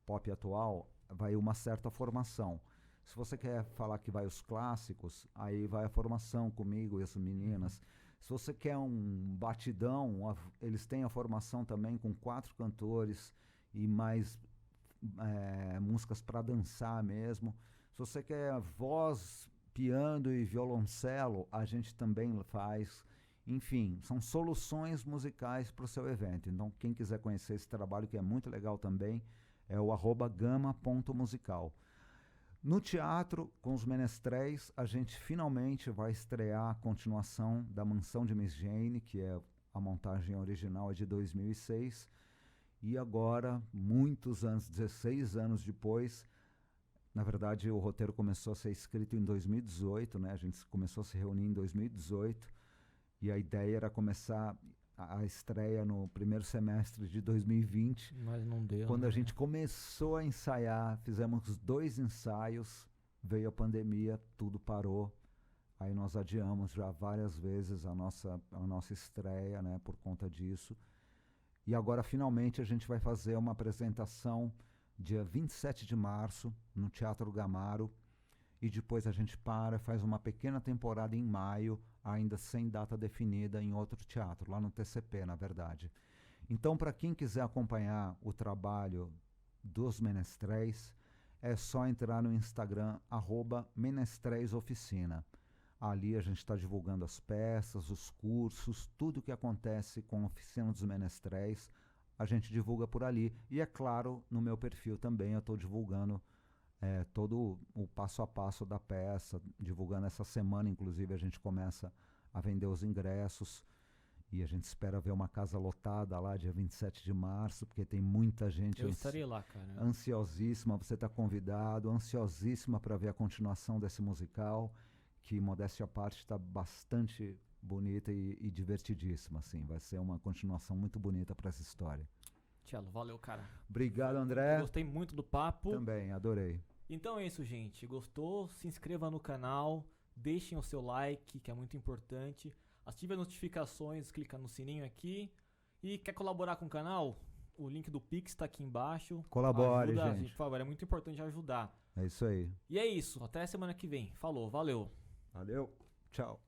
pop atual, vai uma certa formação. Se você quer falar que vai os clássicos, aí vai a formação comigo e as meninas. Se você quer um batidão, eles têm a formação também com 4 cantores e mais músicas para dançar mesmo. Se você quer voz, piano e violoncelo, a gente também faz. Enfim, são soluções musicais para o seu evento. Então, quem quiser conhecer esse trabalho, que é muito legal também, é o @gama.musical. No teatro, com os Menestréis, a gente finalmente vai estrear a continuação da Mansão de Miss Jane, que é a montagem original, é de 2006. E agora, muitos anos, 16 anos depois, na verdade o roteiro começou a ser escrito em 2018, né? A gente começou a se reunir em 2018 e a ideia era começar a estreia no primeiro semestre de 2020. Mas não deu. Quando né? a gente começou a ensaiar, fizemos 2 ensaios, veio a pandemia, tudo parou. Aí nós adiamos já várias vezes a nossa estreia, né, por conta disso. E agora finalmente a gente vai fazer uma apresentação dia 27 de março no Teatro Gamaro. E depois a gente faz uma pequena temporada em maio, ainda sem data definida, em outro teatro, lá no TCP, na verdade. Então, para quem quiser acompanhar o trabalho dos Menestréis, é só entrar no Instagram, @menestréisoficina. Ali a gente está divulgando as peças, os cursos, tudo que acontece com a Oficina dos Menestréis, a gente divulga por ali. E, é claro, no meu perfil também eu estou divulgando todo o passo a passo da peça, divulgando essa semana, inclusive, a gente começa a vender os ingressos e a gente espera ver uma casa lotada lá dia 27 de março, porque tem muita gente. Eu estarei lá, cara. Ansiosíssima, você está convidado, ansiosíssima para ver a continuação desse musical, que, modéstia à parte, está bastante bonita e divertidíssima, assim. Vai ser uma continuação muito bonita para essa história. Tchelo, valeu, cara. Obrigado, André. Gostei muito do papo. Também, adorei. Então é isso, gente. Gostou? Se inscreva no canal, deixem o seu like, que é muito importante. Ative as notificações, clica no sininho aqui. E quer colaborar com o canal? O link do Pix está aqui embaixo. Colabore, Ajuda, gente. Por favor, é muito importante ajudar. É isso aí. E é isso. Até semana que vem. Falou, valeu. Valeu. Tchau.